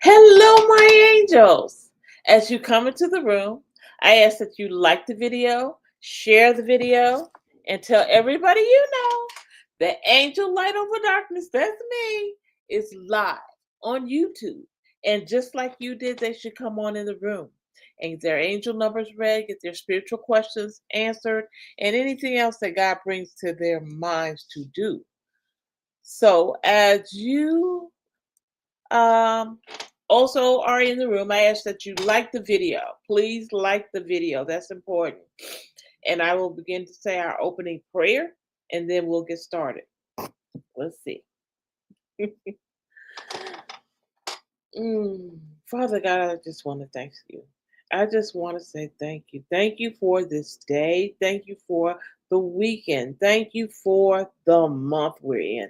Hello, my angels. As you come into the room, I ask that you like the video, share the video, and tell everybody you know the Angel Light Over Darkness, that's me, is live on YouTube. And just like you did, they should come on in the room and get their angel numbers read, get their spiritual questions answered, and anything else that God brings to their minds to do. So, as you um, also are in the room, I ask that you like the video. Please like the video. That's important. And I will begin to say our opening prayer and then we'll get started. Let's see. Father God, I just want to thank you. I just want to say thank you. Thank you for this day. Thank you for the weekend. Thank you for the month we're in.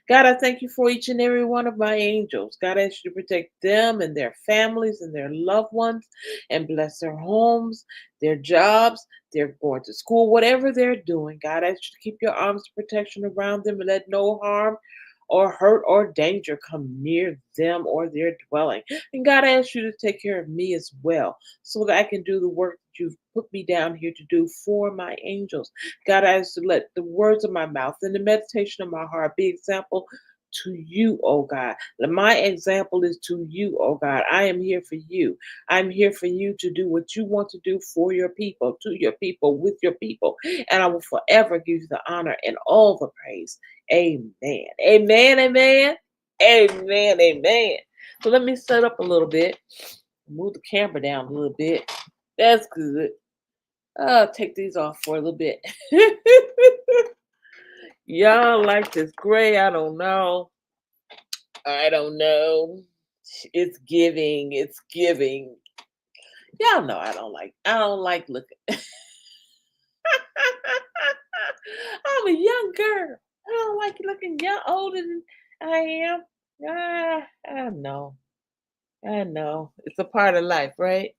God, I thank you for each and every one of my angels. God, I ask you to protect them and their families and their loved ones and bless their homes, their jobs, they're going to school, whatever they're doing. God, I ask you to keep your arms of protection around them and let no harm or hurt or danger come near them or their dwelling. And God, I ask you to take care of me as well so that I can do the work that you've put me down here to do for my angels. God, I ask you to let the words of my mouth and the meditation of my heart be example to you, oh God. My example is to you, oh God. I am here for you. I'm here for you to do what you want to do for your people, to your people, with your people. And I will forever give you the honor and all the praise. Amen. Amen. Amen. Amen. Amen. So let me set up a little bit. Move the camera down a little bit. That's good. I'll take these off for a little bit. Y'all like this gray? I don't know. I don't know. It's giving. It's giving. Y'all know I don't like looking. I'm a young girl. I don't like looking young older than I am. I know. I know. It's a part of life, right?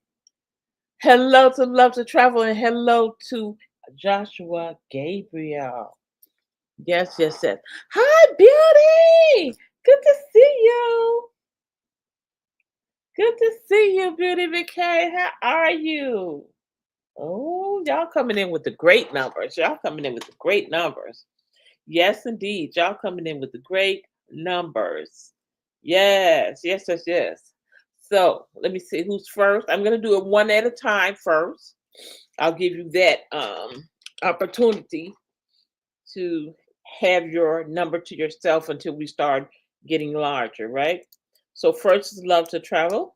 Hello to Love to Travel and hello to Joshua Gabriel. Yes, yes, yes. Hi, Beauty. Good to see you. Good to see you, Beauty McKay. How are you? Oh, y'all coming in with the great numbers. Y'all coming in with the great numbers. Yes, indeed. Y'all coming in with the great numbers. Yes, yes, yes, yes. So let me see who's first. I'm gonna do it one at a time first. I'll give you that opportunity to have your number to yourself until we start getting larger, right? So first is love to travel.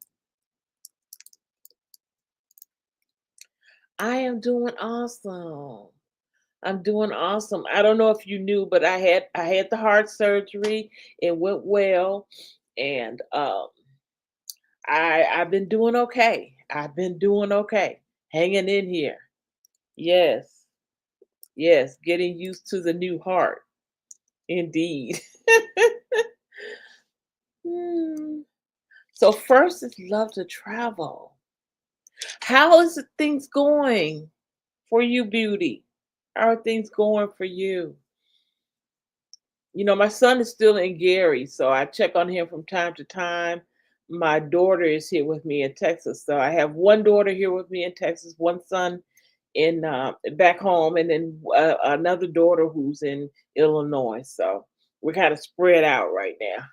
I am doing awesome. I'm doing awesome. I don't know if you knew, but I had the heart surgery. It went well, and I've been doing okay. I've been doing okay, hanging in here. Yes, yes, getting used to the new heart. Indeed. Hmm. So first is love to travel. How is things going for you, beauty? How are things going for you? My son is still in Gary, so I check on him from time to time. My daughter is here with me in Texas, so I have one daughter here with me in Texas, one son in back home, and then another daughter who's in Illinois. So we're kind of spread out right now.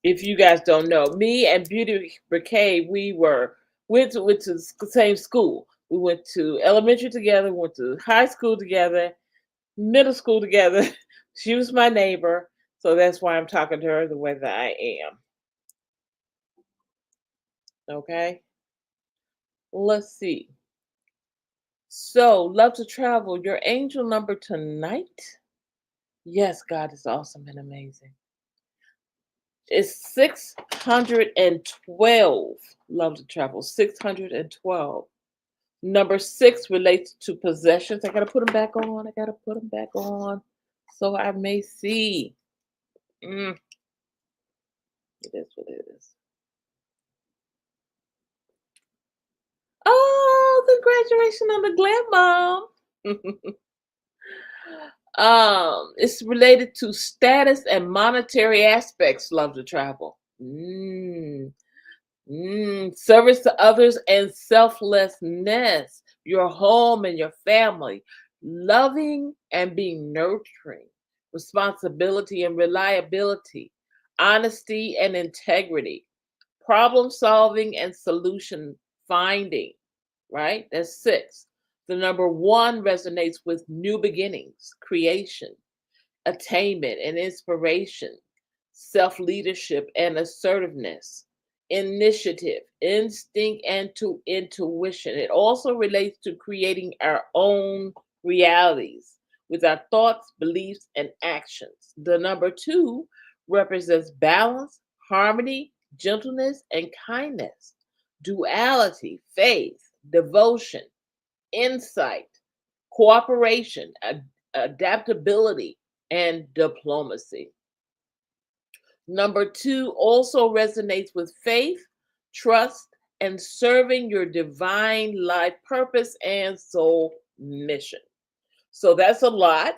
If you guys don't know, me and Beauty Bouquet, we went to the same school. We went to elementary together, went to high school together, middle school together. She was my neighbor, so that's why I'm talking to her the way that I am. Okay, let's see. So, love to travel. Your angel number tonight? Yes, God is awesome and amazing. It's 612. Love to travel. 612. Number six relates to possessions. I gotta put them back on. I gotta put them back on so I may see. Mm, it is what it is. Oh, congratulations on the glam mom. It's related to status and monetary aspects. Love to travel. Service to others and selflessness, your home and your family, loving and being nurturing, responsibility and reliability, honesty and integrity, problem solving and solution finding, right? That's six. The number one resonates with new beginnings, creation, attainment and inspiration, self leadership and assertiveness, initiative, instinct, and to intuition. It also relates to creating our own realities with our thoughts, beliefs, and actions. The number two represents balance, harmony, gentleness, and kindness, duality, faith, devotion, insight, cooperation, adaptability, and diplomacy. Number two also resonates with faith, trust, and serving your divine life purpose and soul mission. So that's a lot,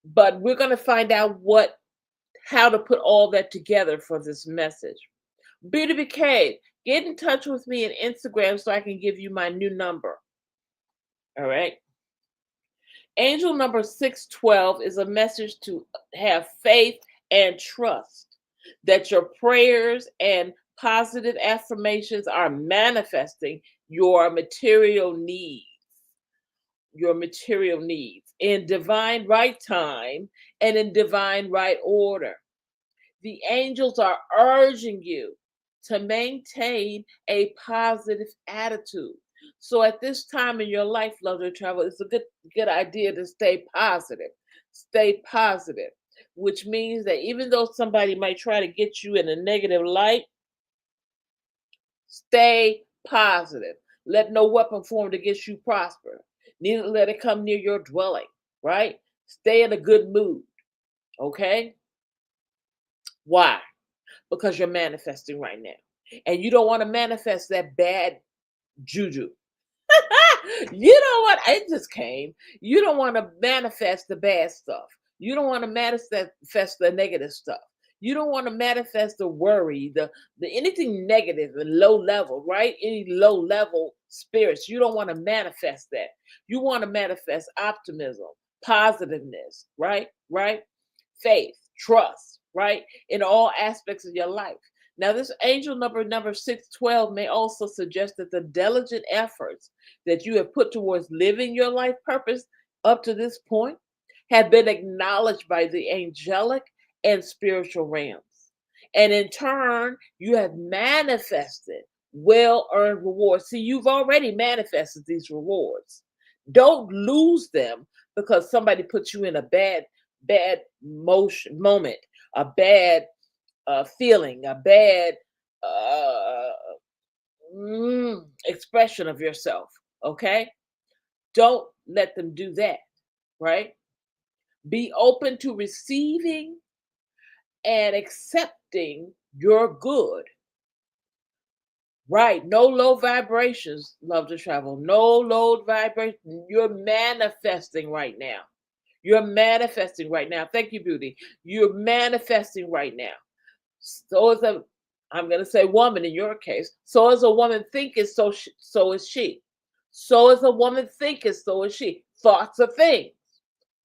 but we're going to find out how to put all that together for this message. Beauty Decay, get in touch with me on Instagram so I can give you my new number. All right. Angel number 612 is a message to have faith and trust that your prayers and positive affirmations are manifesting your material needs in divine right time and in divine right order. The angels are urging you to maintain a positive attitude. So at this time in your life, lovely travel, it's a good idea to stay positive. Stay positive, which means that even though somebody might try to get you in a negative light, stay positive. Let no weapon formed against you prosper. Neither let it come near your dwelling, right? Stay in a good mood, okay? Why? Because you're manifesting right now. And you don't want to manifest that bad juju. You don't want it just came. You don't want to manifest the bad stuff. You don't want to manifest the negative stuff. You don't want to manifest the worry, the anything negative and low level, right? Any low level spirits. You don't want to manifest that. You want to manifest optimism, positiveness, right? Right? Faith, trust, right? In all aspects of your life. Now, this angel number 612 may also suggest that the diligent efforts that you have put towards living your life purpose up to this point have been acknowledged by the angelic and spiritual realms. And in turn, you have manifested well earned rewards. See, you've already manifested these rewards. Don't lose them because somebody puts you in a bad moment, a bad feeling, a bad uh, expression of yourself. Okay, don't let them do that. Right? Be open to receiving and accepting your good. Right? No low vibrations. Love to travel. No low vibration. You're manifesting right now. You're manifesting right now. Thank you, beauty. You're manifesting right now. So is a, I'm going to say woman in your case. So as a woman thinketh, so is she. So as a woman thinketh, so is she. Thoughts are things.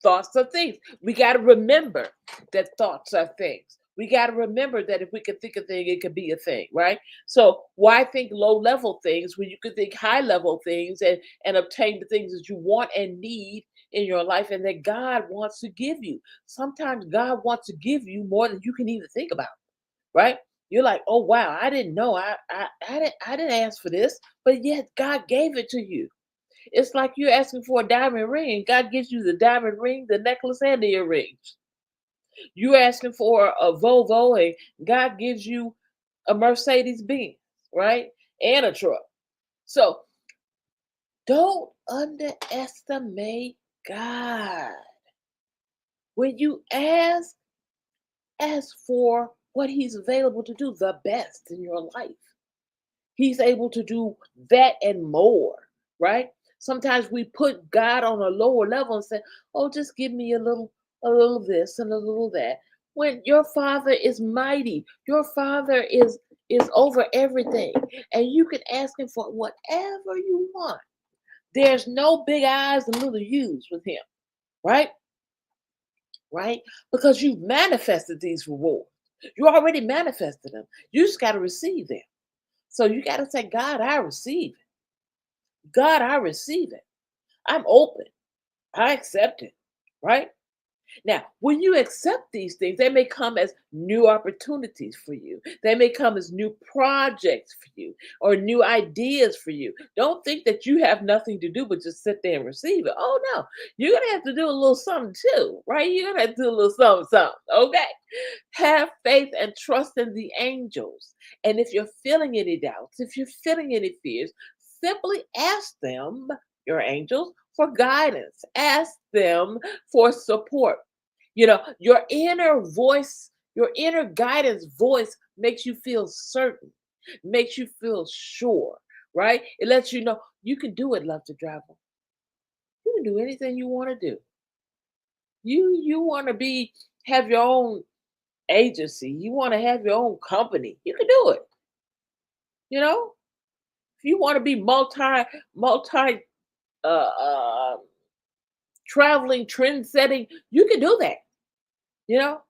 Thoughts are things. We got to remember that thoughts are things. We got to remember that if we can think a thing, it could be a thing, right? So why think low level things when you could think high level things and obtain the things that you want and need in your life and that God wants to give you? Sometimes God wants to give you more than you can even think about, right? You're like, oh wow, I didn't know, I didn't ask for this, but yet God gave it to you. It's like you're asking for a diamond ring. God gives you the diamond ring, the necklace, and the earrings. You're asking for a Volvo, and God gives you a Mercedes Benz, right? And a truck. So don't underestimate God. When you ask for what He's available to do, the best in your life. He's able to do that and more, right? Sometimes we put God on a lower level and say, "Oh, just give me a little this and a little that." When your Father is mighty, your Father is over everything, and you can ask him for whatever you want. There's no big eyes and little U's with him, right? Right? Because you've manifested these rewards. You already manifested them. You just got to receive them. So you got to say, God, I receive it. God, I receive it. I'm open. I accept it. Right? Now, when you accept these things, they may come as new opportunities for you. They may come as new projects for you or new ideas for you. Don't think that you have nothing to do but just sit there and receive it. Oh, no. You're going to have to do a little something too, right? You're going to have to do a little something, something. Okay. Have faith and trust in the angels. And if you're feeling any doubts, if you're feeling any fears, simply ask them, your angels, for guidance. Ask them for support. Your inner voice, your inner guidance voice makes you feel certain, makes you feel sure, right? It lets you know you can do it, love to travel. You can do anything you want to do. You want to have your own agency. You want to have your own company. You can do it. You know, if you want to be multi uh, uh traveling, trend setting, you can do that. You know,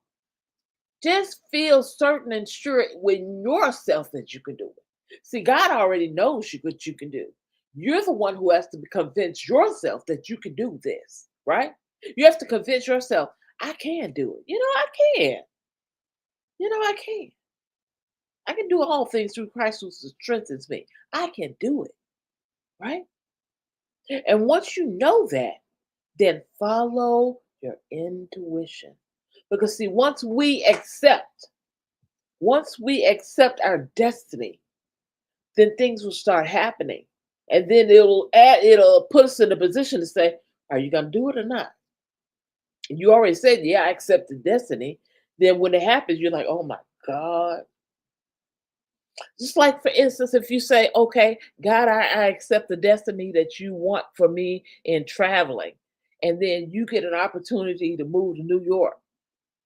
just feel certain and sure with yourself that you can do it. See, God already knows what you can do. You're the one who has to convince yourself that you can do this, right? You have to convince yourself, I can do it. I can. I can. I can do all things through Christ who strengthens me. I can do it, right? And once you know that, then follow your intuition. Because see, once we accept our destiny, then things will start happening. And then it'll put us in a position to say, are you gonna do it or not? And you already said, yeah, I accept the destiny. Then when it happens, you're like, oh my God. Just like for instance, if you say, okay, God, I accept the destiny that you want for me in traveling. And then you get an opportunity to move to New York.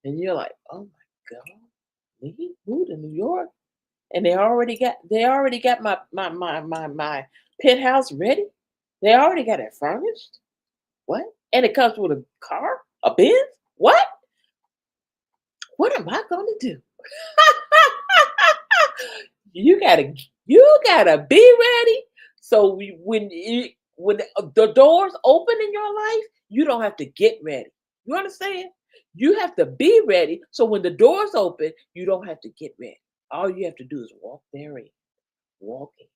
And you're like, oh my God, me move to New York? And they already got my penthouse ready. They already got it furnished. What? And it comes with a car, a Benz. What? What am I going to do? you gotta you gotta be ready. So when the doors open in your life, you don't have to get ready. You understand? You have to be ready. So when the doors open, you don't have to get ready. All you have to do is walk therein, walking,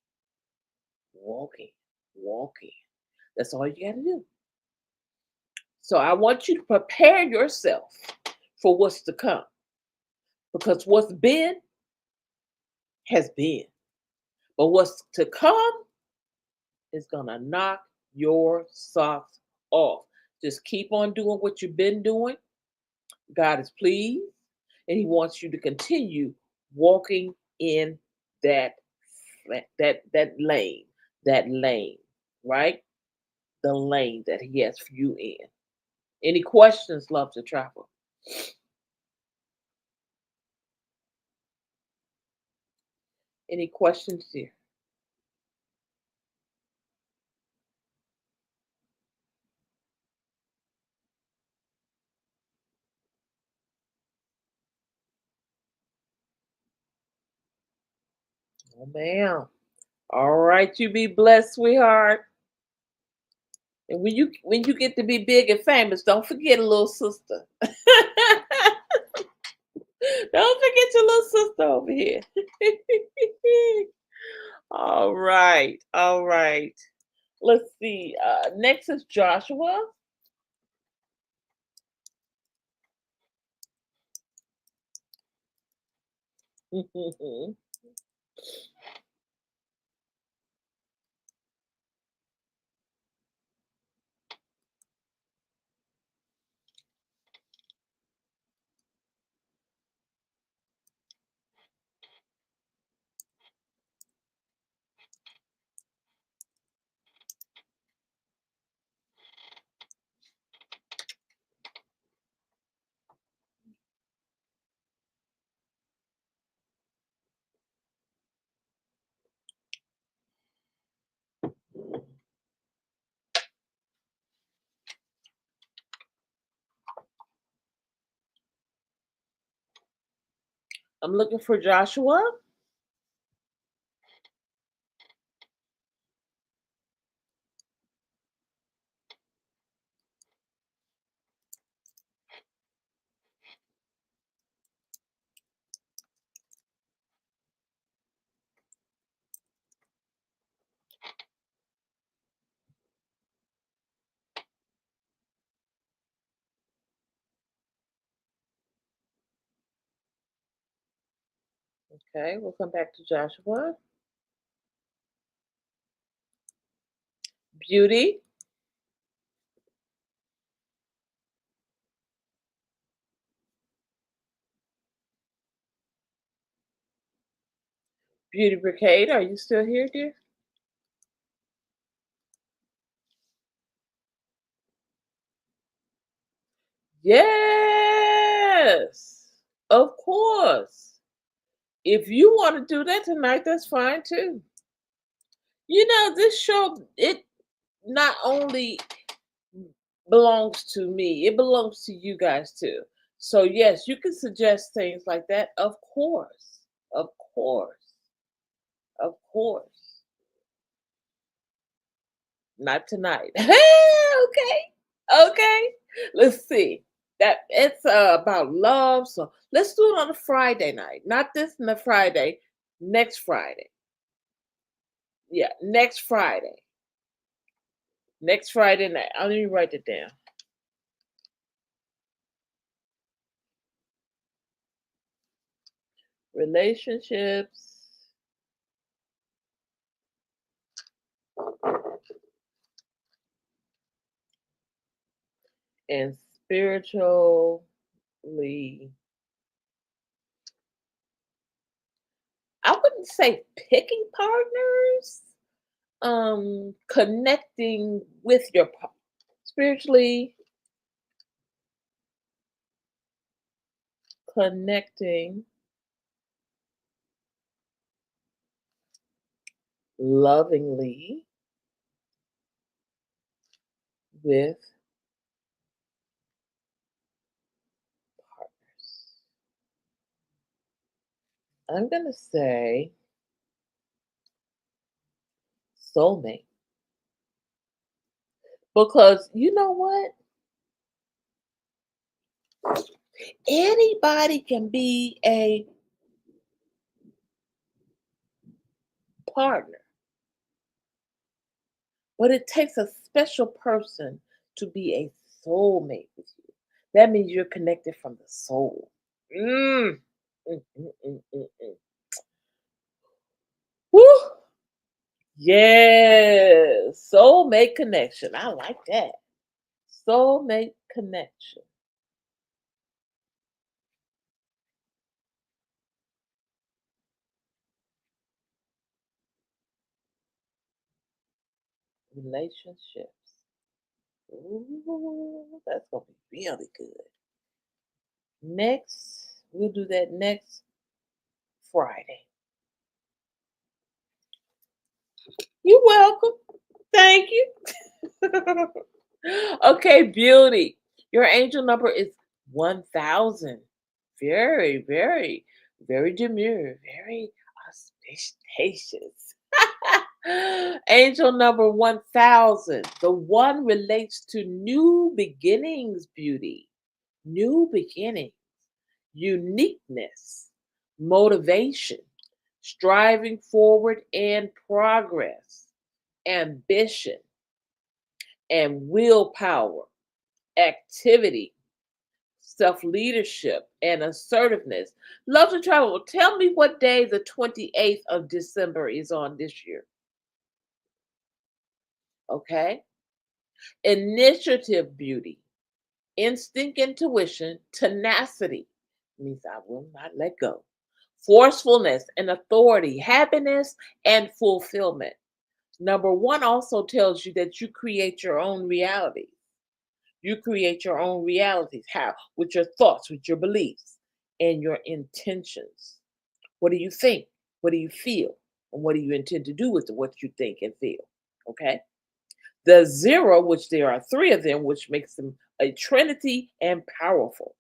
walking, walking. That's all you got to do. So I want you to prepare yourself for what's to come because what's been has been, but what's to come is going to knock your socks off. Just keep on doing what you've been doing. God is pleased and he wants you to continue walking in that that lane, right? The lane that he has for you in. Any questions, love to travel? Any questions here? Oh, ma'am. All right, you be blessed, sweetheart. And when you get to be big and famous, don't forget a little sister. Don't forget your little sister over here. All right, all right. Let's see. Next is Joshua. I'm looking for Joshua. Okay, we'll come back to Joshua. Beauty, Beauty Brigade, are you still here, dear? Yes, of course. If you want to do that tonight, that's fine too. This show, it not only belongs to me, it belongs to you guys too. So, yes, you can suggest things like that. Of course. Of course. Of course. Not tonight. Okay. Okay. Let's see. That it's about love. So let's do it on a Friday night. Not this and the Friday. Next Friday. Yeah, next Friday. Next Friday night. I'll let me write it down. Relationships and spiritually, I wouldn't say picking partners, connecting with your spiritually connecting lovingly with partners. I'm going to say soulmate because you know what? Anybody can be a partner, but it takes a special person to be a soulmate with you. That means you're connected from the soul. Mm. Mm, mm, mm, mm, mm. Woo! Yes, soulmate connection. I like that. Soulmate connection. Relationships. Ooh, that's gonna be really good. We'll do that next Friday. You're welcome. Thank you. Okay, beauty. Your angel number is 1000. Very, very, very demure, very auspicious. Angel number 1000. The one relates to new beginnings, beauty. New beginnings, uniqueness, motivation, striving forward and progress, ambition and willpower, activity, self leadership, and assertiveness. Love to travel. Tell me what day the 28th of December is on this year. Okay. Initiative, beauty, instinct, intuition, tenacity means I will not let go. Forcefulness and authority, happiness and fulfillment. Number one also tells you that you create your own reality. You create your own realities. How? With your thoughts, with your beliefs, and your intentions. What do you think? What do you feel? And what do you intend to do with what you think and feel? Okay. The zero, which there are three of them, which makes them a trinity and powerful.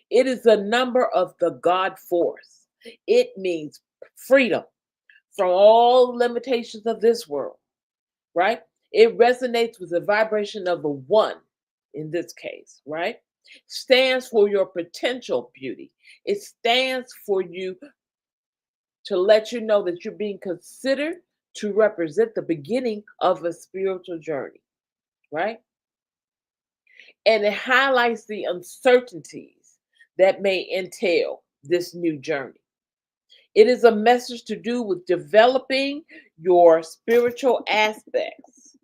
It is the number of the God force. It means freedom from all limitations of this world, right? It resonates with the vibration of the one in this case, right? Stands for your potential beauty. It stands for you to let you know that you're being considered to represent the beginning of a spiritual journey, right? And it highlights the uncertainties that may entail this new journey. It is a message to do with developing your spiritual aspects.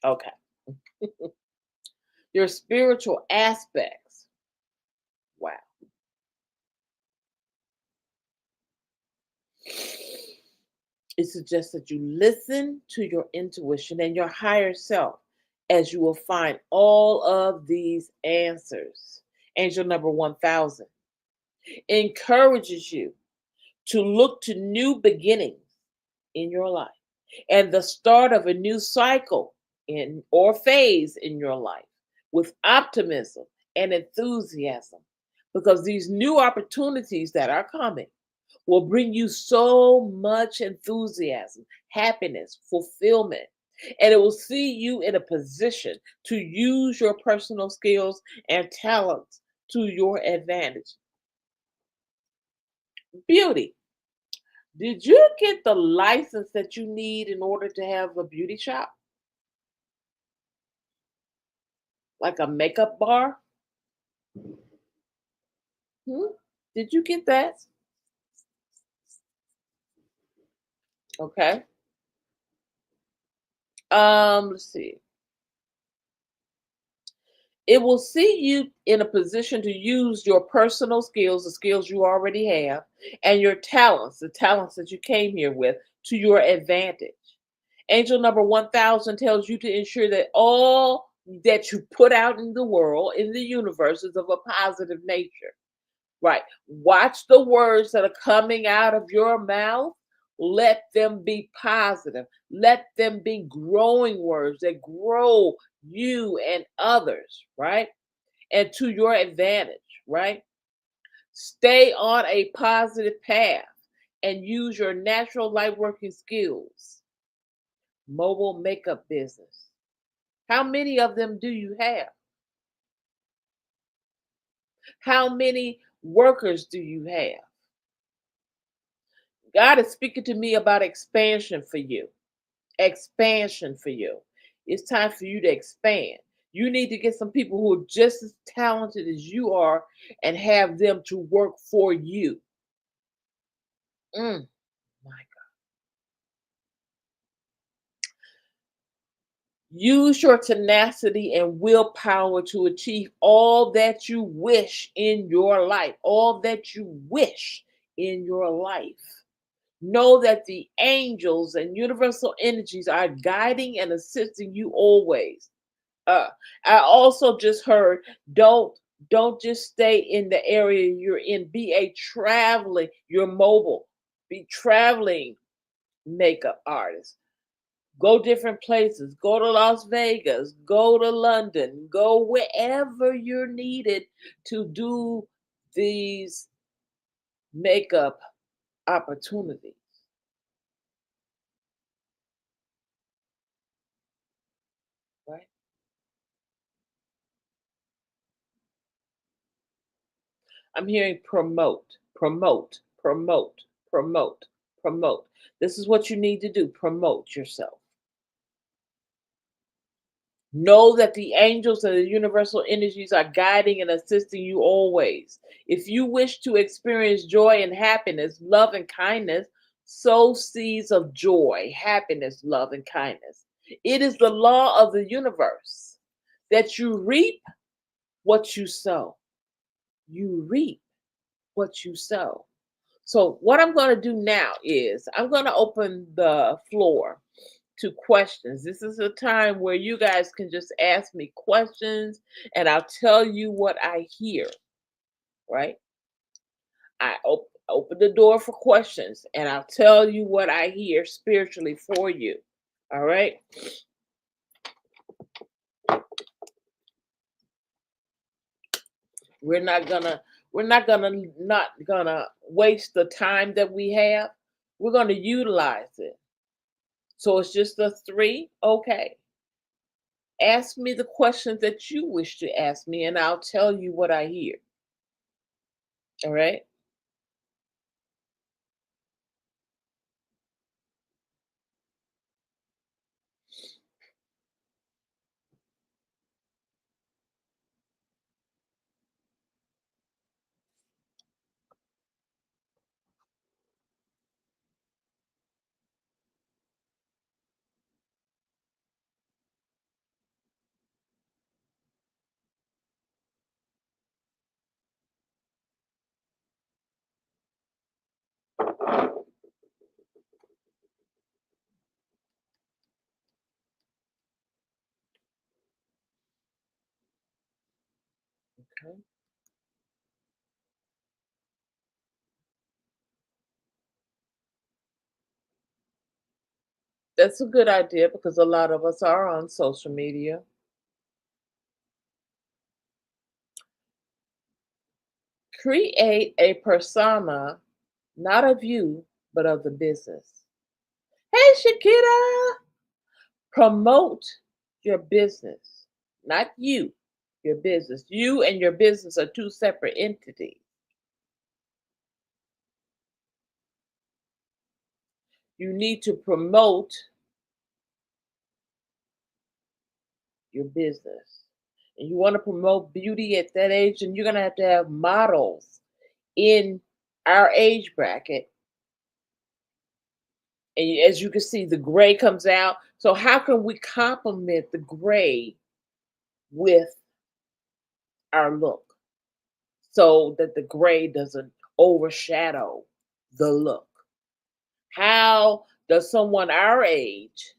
Okay. Your spiritual aspects. Wow. It suggests that you listen to your intuition and your higher self as you will find all of these answers. Angel number 1000 encourages you to look to new beginnings in your life and the start of a new cycle in or phase in your life with optimism and enthusiasm because these new opportunities that are coming will bring you so much enthusiasm, happiness, fulfillment, and it will see you in a position to use your personal skills and talents to your advantage. Beauty. Did you get the license that you need in order to have a beauty shop? Like a makeup bar? Hmm? Did you get that? Okay. Let's see. It will see you in a position to use your personal skills, the skills you already have, and your talents, the talents that you came here with, to your advantage. Angel number 1000 tells you to ensure that all that you put out in the world, in the universe, is of a positive nature. Right. Watch the words that are coming out of your mouth. Let them be positive. Let them be growing words that grow you and others, right? And to your advantage, right? Stay on a positive path and use your natural light working skills. Mobile makeup business. How many of them do you have? How many workers do you have? God is speaking to me about expansion for you. Expansion for you. It's time for you to expand. You need to get some people who are just as talented as you are and have them to work for you. My God. Use your tenacity and willpower to achieve all that you wish in your life. All that you wish in your life. Know that the angels and universal energies are guiding and assisting you always. Uh, I also just heard don't just stay in the area you're in. Be a traveling. You're mobile. Be traveling makeup artist. Go different places. Go to Las Vegas. Go to London. Go wherever you're needed to do these makeup opportunities. Right. I'm hearing promote, promote, promote, promote, promote. This is what you need to do, promote yourself. Know that the angels and the universal energies are guiding and assisting you always. If you wish to experience joy and happiness, love and kindness, sow seeds of joy, happiness, love, and kindness. It is the law of the universe that you reap what you sow. You reap what you sow. So, what I'm going to do now is I'm going to open the floor to questions. This is a time where you guys can just ask me questions and I'll tell you what I hear, right? Open the door for questions and I'll tell you what I hear spiritually for you. All right? We're not gonna not gonna waste the time that we have. We're gonna utilize it. So it's just us three. Okay. Ask me the questions that you wish to ask me, and I'll tell you what I hear. All right. Okay. That's a good idea because a lot of us are on social media. Create a persona, not of you, but of the business. Hey, Shakira, promote your business, not you, your business. You and your business are two separate entities. You need to promote your business. And you want to promote beauty at that age, and you're going to have models in our age bracket. And as you can see, the gray comes out. So, how can we complement the gray with our look so that the gray doesn't overshadow the look? How does someone our age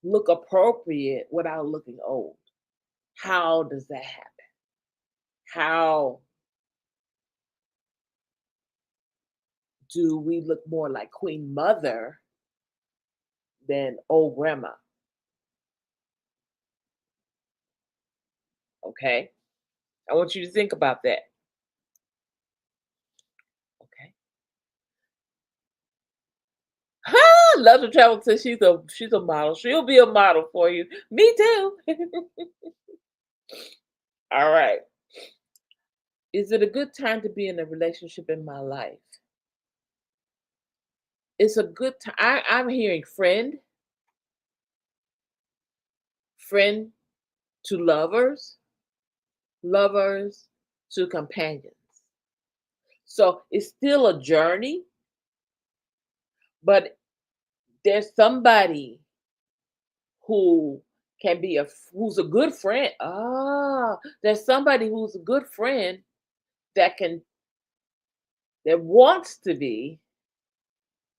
look appropriate without looking old? How does that happen? How do we look more like Queen Mother than old grandma? Okay. I want you to think about that. Okay. Love to travel says she's a model. She'll be a model for you. Me too. All right. Is it a good time to be in a relationship in my life? It's a good time. I'm hearing friend to lovers, lovers to companions. So it's still a journey, but there's somebody who can be who's a good friend. There's somebody who's a good friend that can that wants to be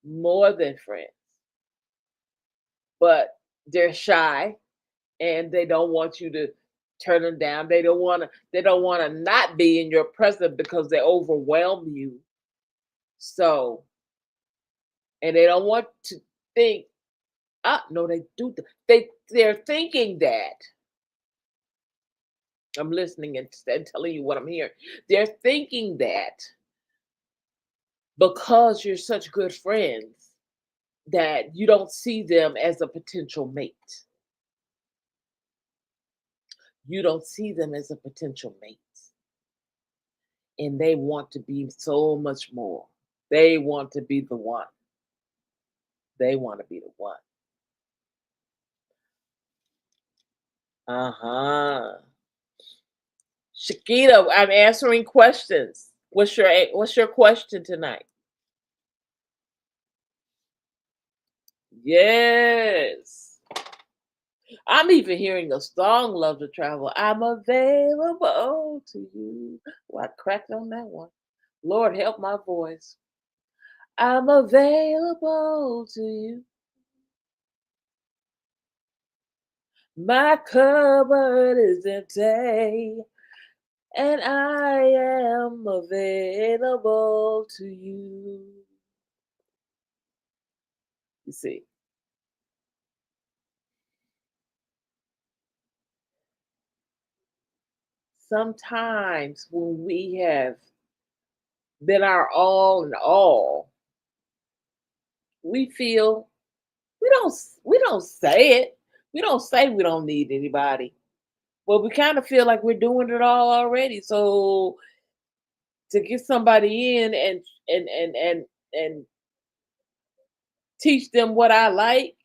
more than friends, but they're shy and they don't want you to turn them down. They don't want to not be in your presence because they overwhelm you. So, and they don't want to think, no, they do. They're thinking that I'm listening and telling you what I'm hearing. They're thinking that because you're such good friends that you don't see them as a potential mate. You don't see them as a potential mate. And they want to be so much more. They want to be the one. They want to be the one. Uh-huh. Shakita, I'm answering questions. What's your question tonight? Yes. I'm even hearing a song, Love to Travel. I'm available to you. Oh, I cracked on that one. Lord, help my voice. I'm available to you. My cupboard is empty, and I am available to you. You see, Sometimes when we have been our all in all, we feel we don't say it. We don't say we don't need anybody, but we kind of feel like we're doing it all already. So to get somebody in and teach them what I like,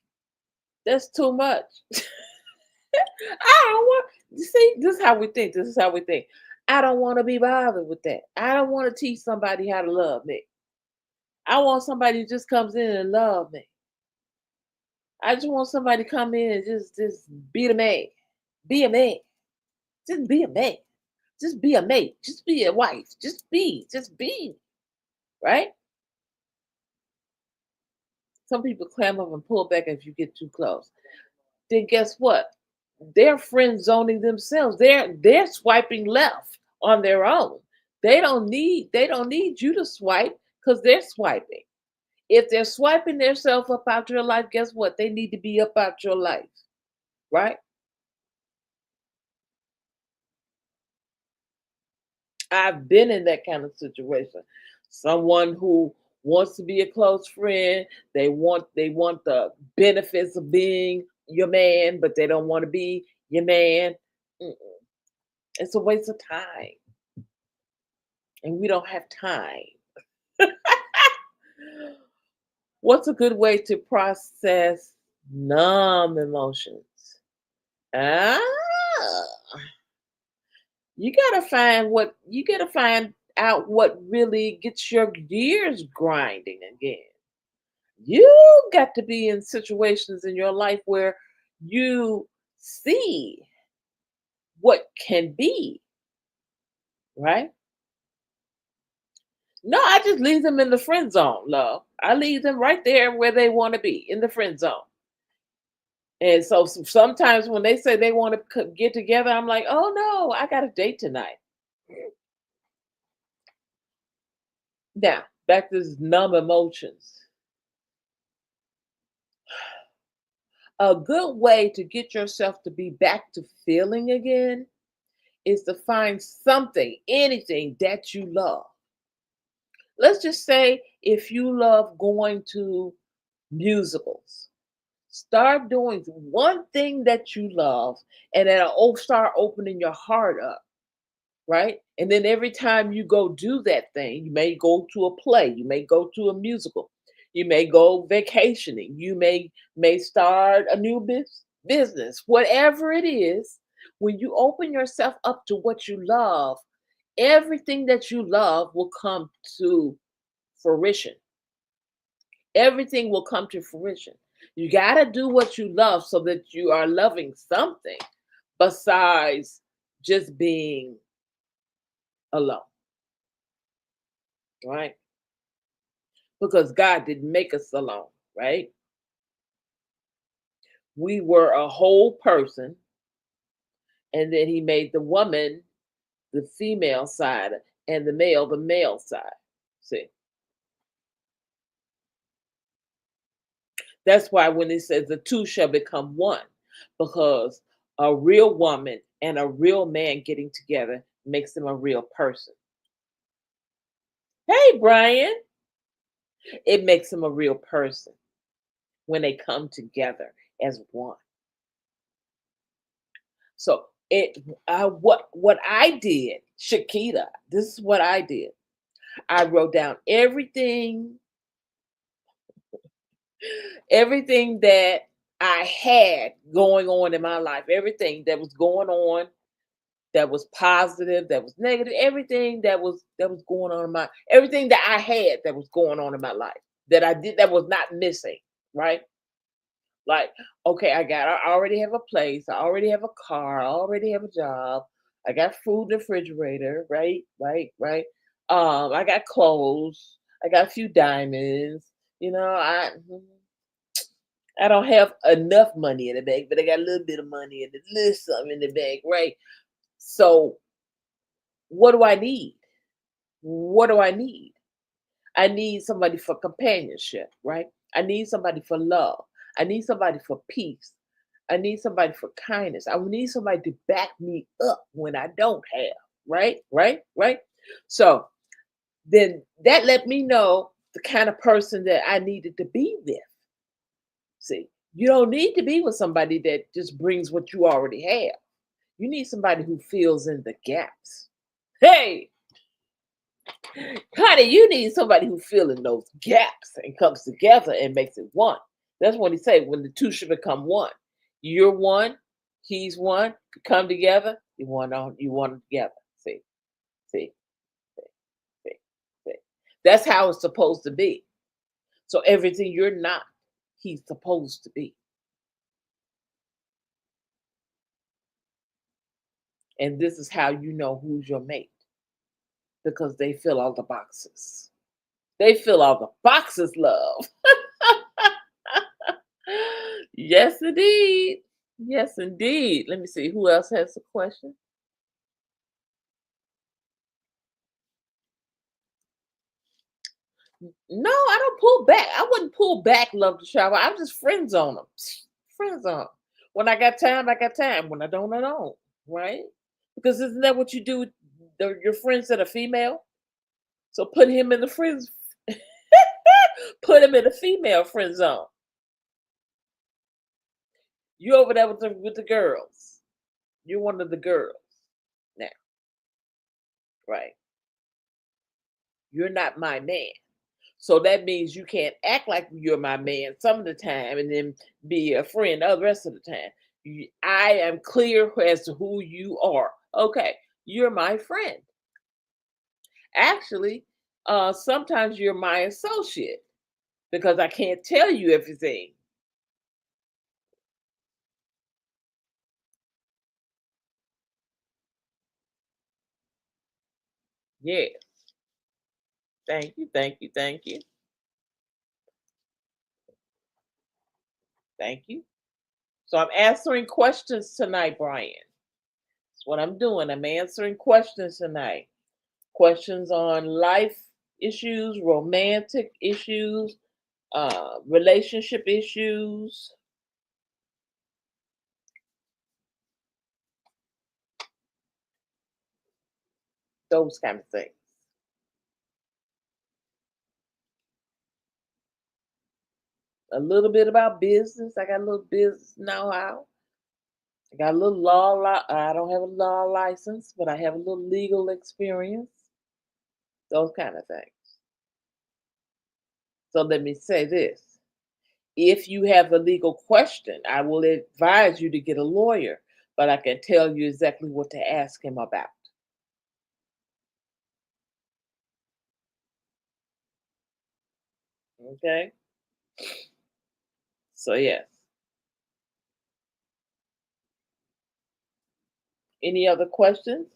that's too much. I don't want. You see, this is how we think. This is how we think. I don't want to be bothered with that. I don't want to teach somebody how to love me. I want somebody who just comes in and love me. I just want somebody to come in and just be the man. Be a man. Just be a man. Just be a mate. Just be a wife. Just be. Right? Some people clam up and pull back if you get too close. Then guess what? They're friend zoning themselves. They're swiping left on their own. They don't need you to swipe because they're swiping. If they're swiping themselves up out your life, guess what? They need to be up out your life, right? I've been in that kind of situation. Someone who wants to be a close friend, they want the benefits of being your man, but they don't want to be your man. Mm-mm. It's a waste of time, and we don't have time. What's a good way to process numb emotions? Ah, you gotta find out what really gets your gears grinding again. You got to be in situations in your life where you see what can be, right? No, I just leave them in the friend zone, love. I leave them right there where they want to be, in the friend zone. And so sometimes when they say they want to get together, I'm like, oh no, I got a date tonight. Now, back to this numb emotions. A good way to get yourself to be back to feeling again is to find something, anything that you love. Let's just say if you love going to musicals, start doing one thing that you love, and it'll start opening your heart up, right? And then every time you go do that thing, you may go to a play, you may go to a musical, you may go vacationing, you may start a new business, whatever it is. When you open yourself up to what you love, everything that you love will come to fruition. Everything will come to fruition. You got to do what you love so that you are loving something besides just being alone, right? Because God didn't make us alone, right? We were a whole person, and then He made the woman the female side and the male side. See, that's why when it says the two shall become one, because a real woman and a real man getting together makes them a real person. Hey, Brian, it makes them a real person when they come together as one. So what I did, Shakita, this is what I did. I wrote down everything that I had going on in my life, everything that was going on that was positive, that was negative, everything that was going on in my everything that I had that was going on in my life that I did that was not missing, right? Like, okay, I already have a place, I already have a car, I already have a job, I got food in the refrigerator, right? Right, right. I got clothes, I got a few diamonds, I don't have enough money in the bank, but I got a little bit of money and a little something in the bank, right? So what do I need? What do I need? I need somebody for companionship, right? I need somebody for love. I need somebody for peace. I need somebody for kindness. I need somebody to back me up when I don't have. Right? Right? Right? So then that let me know the kind of person that I needed to be with. See, you don't need to be with somebody that just brings what you already have. You need somebody who fills in the gaps. Hey, honey, you need somebody who fills in those gaps and comes together and makes it one. That's what he say when the two should become one. You're one, he's one. Come together, you want them together. See, see, see, see, see. That's how it's supposed to be. So everything you're not, he's supposed to be. And this is how you know who's your mate because they fill all the boxes. They fill all the boxes, love. Yes, indeed. Yes, indeed. Let me see who else has a question. No, I don't pull back. I wouldn't pull back, love to travel. I'm just friends on them. Friends on 'em. When I got time, I got time. When I don't, I don't. Right? Because isn't that what you do with your friends that are female? So put him in the friends. Put him in the female friend zone. You over there with the girls. You're one of the girls now, right? You're not my man. So that means you can't act like you're my man some of the time and then be a friend the rest of the time. I am clear as to who you are. Okay, you're my friend. Actually, sometimes you're my associate because I can't tell you everything. Yeah. Thank you. Thank you. Thank you. Thank you. So I'm answering questions tonight, Brian. That's what I'm doing. I'm answering questions tonight. Questions on life issues, romantic issues, relationship issues, those kind of things. A little bit about business. I got a little business know-how. I got a little I don't have a law license, but I have a little legal experience. Those kind of things. So let me say this. If you have a legal question, I will advise you to get a lawyer, but I can tell you exactly what to ask him about. Okay? So, yes. Any other questions?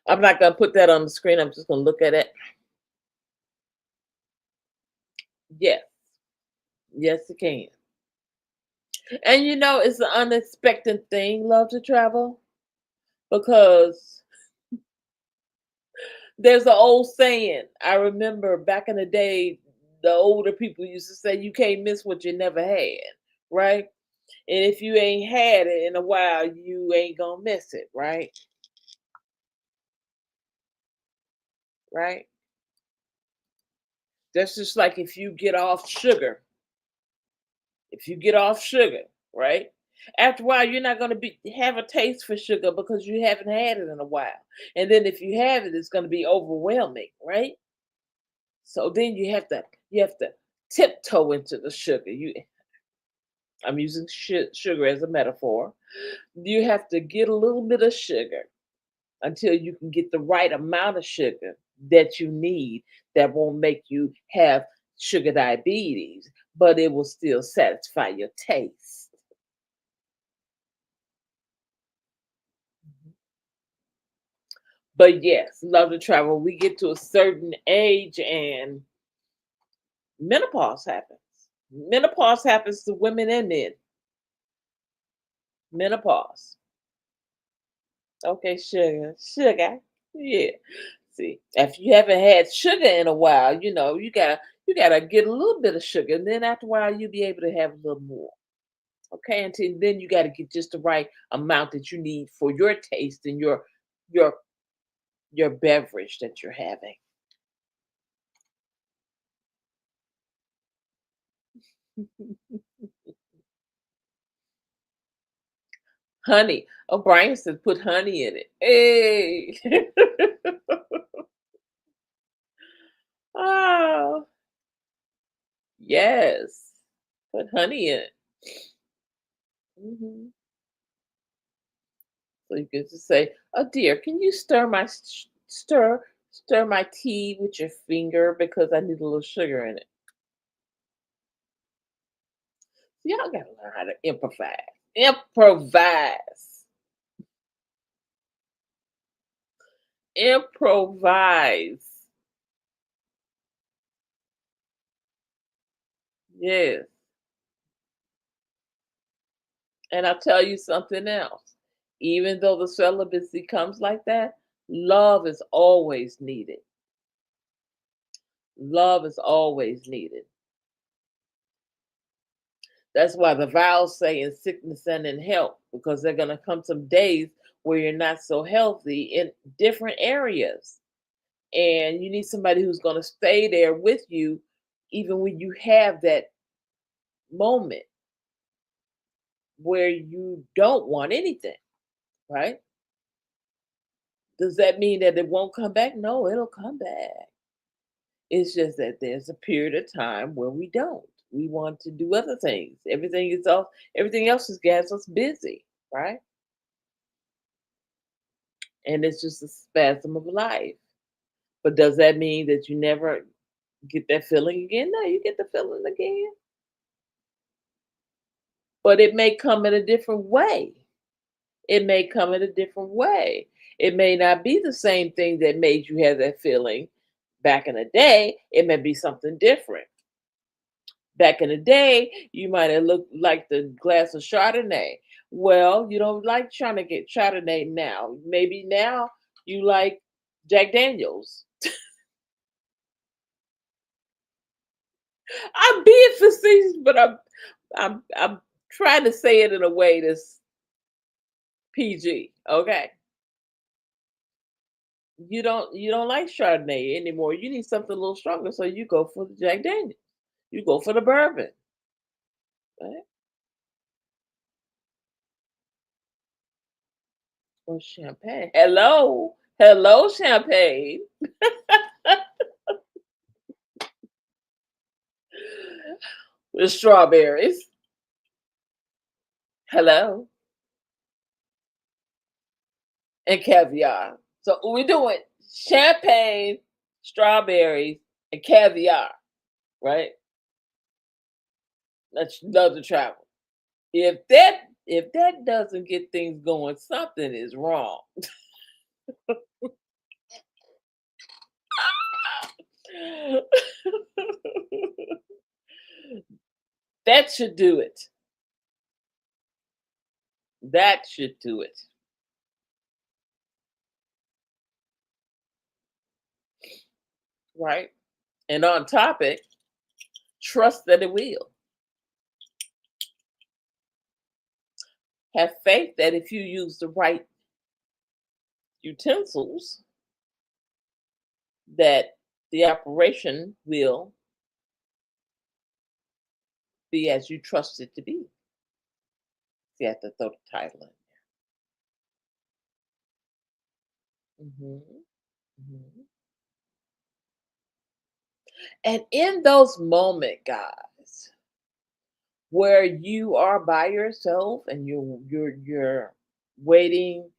I'm not going to put that on the screen. I'm just going to look at it. Yes. Yes, it can. And it's an unexpected thing, love to travel, because there's an old saying. I remember back in the day, the older people used to say, you can't miss what you never had, right? And if you ain't had it in a while, you ain't gonna miss it, right? Right? That's just like if you get off sugar. If you get off sugar, right? After a while, you're not gonna be have a taste for sugar because you haven't had it in a while. And then if you have it, it's gonna be overwhelming, right? So then you have to tiptoe into the sugar. I'm using sugar as a metaphor. You have to get a little bit of sugar until you can get the right amount of sugar that you need that won't make you have sugar diabetes, but it will still satisfy your taste. But yes, love to travel. We get to a certain age and menopause happens. Menopause happens to women and men. Menopause. Okay, sugar. Sugar. Yeah. See, if you haven't had sugar in a while, you gotta get a little bit of sugar, and then after a while you'll be able to have a little more. Okay, until then you gotta get just the right amount that you need for your taste and your your beverage that you're having. Honey. O'Brien said put honey in it. Hey. Oh, yes. Put honey in it. Mhm. So you can just say, "Oh dear, can you stir my tea with your finger because I need a little sugar in it." Y'all gotta learn how to improvise. Improvise. Improvise. Yes. And I'll tell you something else. Even though the celibacy comes like that, love is always needed. Love is always needed. That's why the vows say in sickness and in health, because they're going to come some days where you're not so healthy in different areas. And you need somebody who's going to stay there with you, even when you have that moment where you don't want anything, right? Does that mean that it won't come back? No, it'll come back. It's just that there's a period of time where we don't. We want to do other things. Everything else has got us busy, right? And it's just a spasm of life. But does that mean that you never get that feeling again? No, you get the feeling again. But it may come in a different way. It may come in a different way. It may not be the same thing that made you have that feeling back in the day. It may be something different. Back in the day, you might have looked like the glass of Chardonnay. Well, you don't like trying to get Chardonnay now. Maybe now you like Jack Daniels. I'm being facetious, but I'm trying to say it in a way that's PG. Okay, you don't like Chardonnay anymore. You need something a little stronger, so you go for the Jack Daniels. You go for the bourbon, right? Or champagne. Hello, hello, champagne with strawberries. Hello, and caviar. So we're doing champagne, strawberries, and caviar, right? Let's love to travel. If that doesn't get things going, something is wrong. That should do it. That should do it. Right? And on topic, trust that it will. Have faith that if you use the right utensils, that the operation will be as you trust it to be. You have to throw the title in. Mhm, mhm. And in those moments, guys, where you are by yourself and you're waiting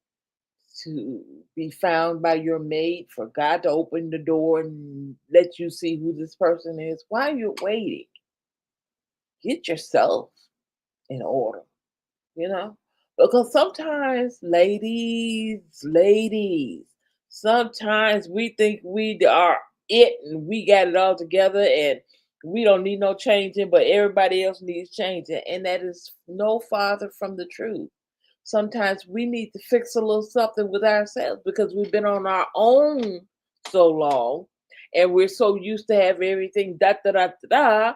to be found by your mate for God to open the door and let you see who this person is. While you're waiting, get yourself in order, you know? Because sometimes, ladies, sometimes we think we are it and we got it all together and we don't need no changing, but everybody else needs changing. And that is no farther from the truth. Sometimes we need to fix a little something with ourselves because we've been on our own so long and we're so used to have everything da da da da da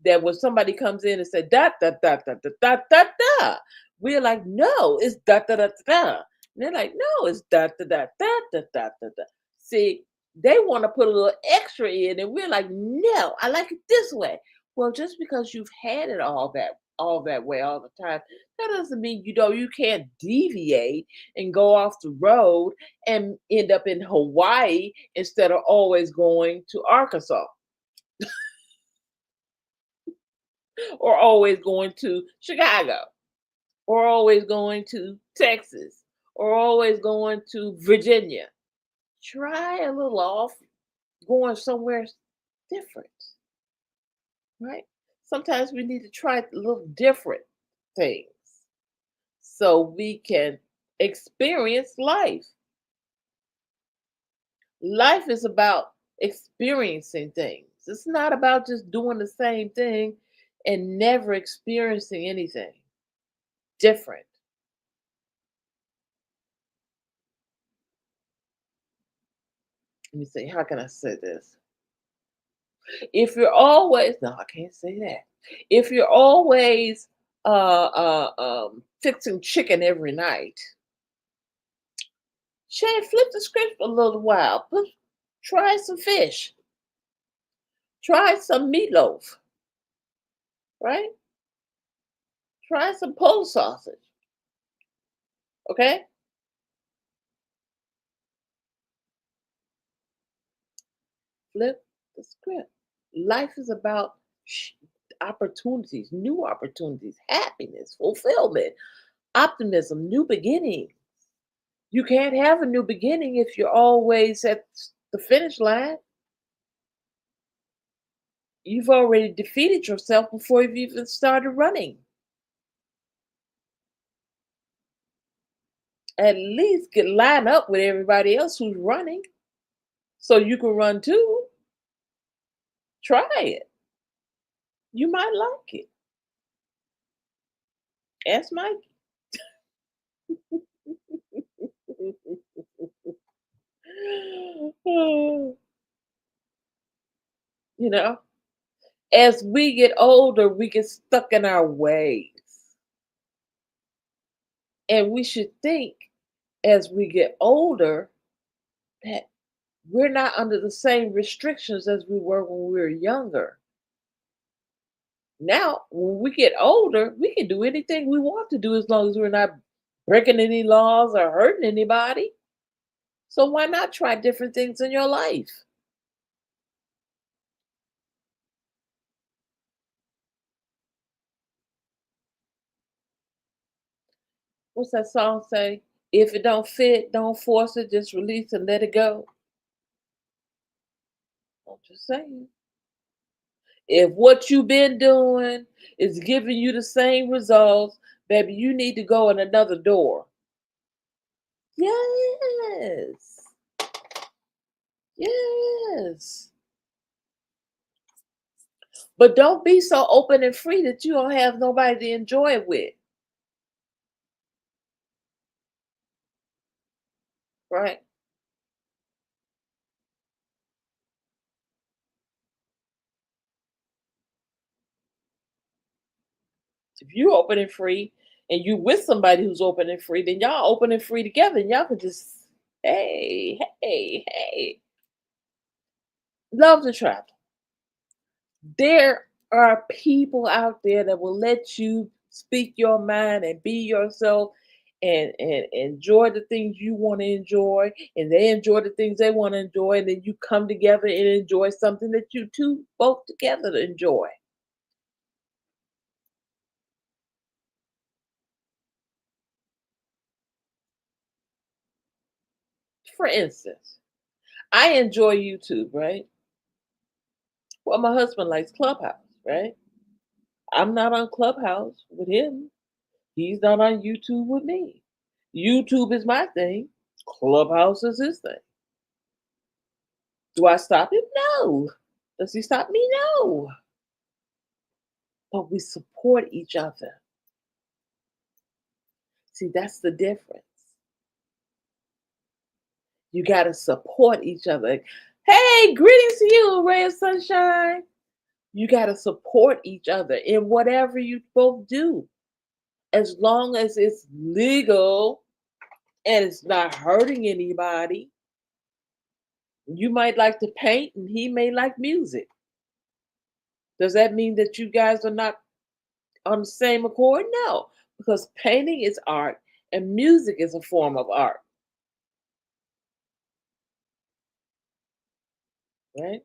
that when somebody comes in and says da da da da da da da da, we're like, no, it's da da da da da. And they're like, no, it's da da da da da da da da. See, they want to put a little extra in, and we're like, no, I like it this way. Well, just because you've had it all that way all the time, that doesn't mean you can't deviate and go off the road and end up in Hawaii instead of always going to Arkansas or always going to Chicago or always going to Texas or always going to Virginia. Try a little off going somewhere different, right? Sometimes we need to try a little different things so we can experience life. Life is about experiencing things. It's not about just doing the same thing and never experiencing anything different. Let me see, how can I say this? If you're always, no, I can't say that. If you're always fixing chicken every night, flip the script a little while. Try some fish. Try some meatloaf, right? Try some pole sausage, okay? Flip the script. Life is about opportunities, new opportunities, happiness, fulfillment, optimism, new beginning. You can't have a new beginning if you're always at the finish line. You've already defeated yourself before you've even started running. At least get line up with everybody else who's running so you can run too. Try it. You might like it. Ask Mike. you know, as we get older, we get stuck in our ways. And we should think as we get older that we're not under the same restrictions as we were when we were younger. Now, when we get older, we can do anything we want to do as long as we're not breaking any laws or hurting anybody. So why not try different things in your life? What's that song say? If it don't fit, don't force it, just release and let it go. I'm just saying. If what you've been doing is giving you the same results, baby, you need to go in another door. Yes. Yes. But don't be so open and free that you don't have nobody to enjoy it with. Right? If you open and free and you with somebody who's open and free, then y'all open and free together and y'all can just, hey, hey, hey. Love to travel. There are people out there that will let you speak your mind and be yourself and enjoy the things you want to enjoy and they enjoy the things they want to enjoy and then you come together and enjoy something that you two both together enjoy. For instance, I enjoy YouTube, right? Well, my husband likes Clubhouse, right? I'm not on Clubhouse with him. He's not on YouTube with me. YouTube is my thing. Clubhouse is his thing. Do I stop him? No. Does he stop me? No. But we support each other. See, that's the difference. You got to support each other. Hey, greetings to you, ray of sunshine. You got to support each other in whatever you both do, as long as it's legal and it's not hurting anybody. You might like to paint and he may like music. Does that mean that you guys are not on the same accord? No, because painting is art and music is a form of art, right?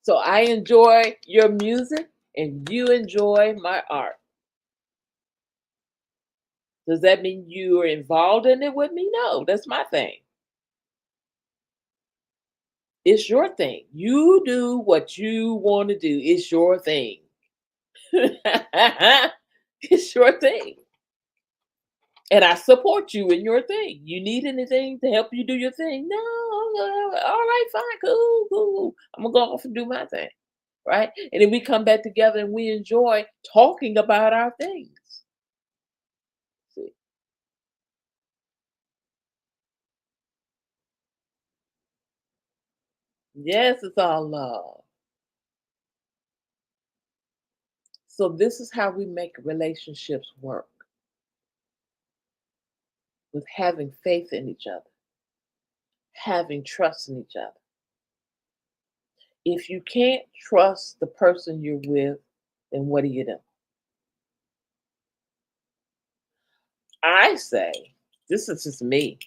So I enjoy your music and you enjoy my art. Does that mean you are involved in it with me? No, that's my thing. It's your thing. You do what you want to do. It's your thing. It's your thing. And I support you in your thing. You need anything to help you do your thing? No, all right, fine, cool, cool. I'm gonna go off and do my thing, right? And then we come back together and we enjoy talking about our things. See? Yes, it's all love. So this is how we make relationships work, with having faith in each other, having trust in each other. If you can't trust the person you're with, then what do you do? I say, this is just me.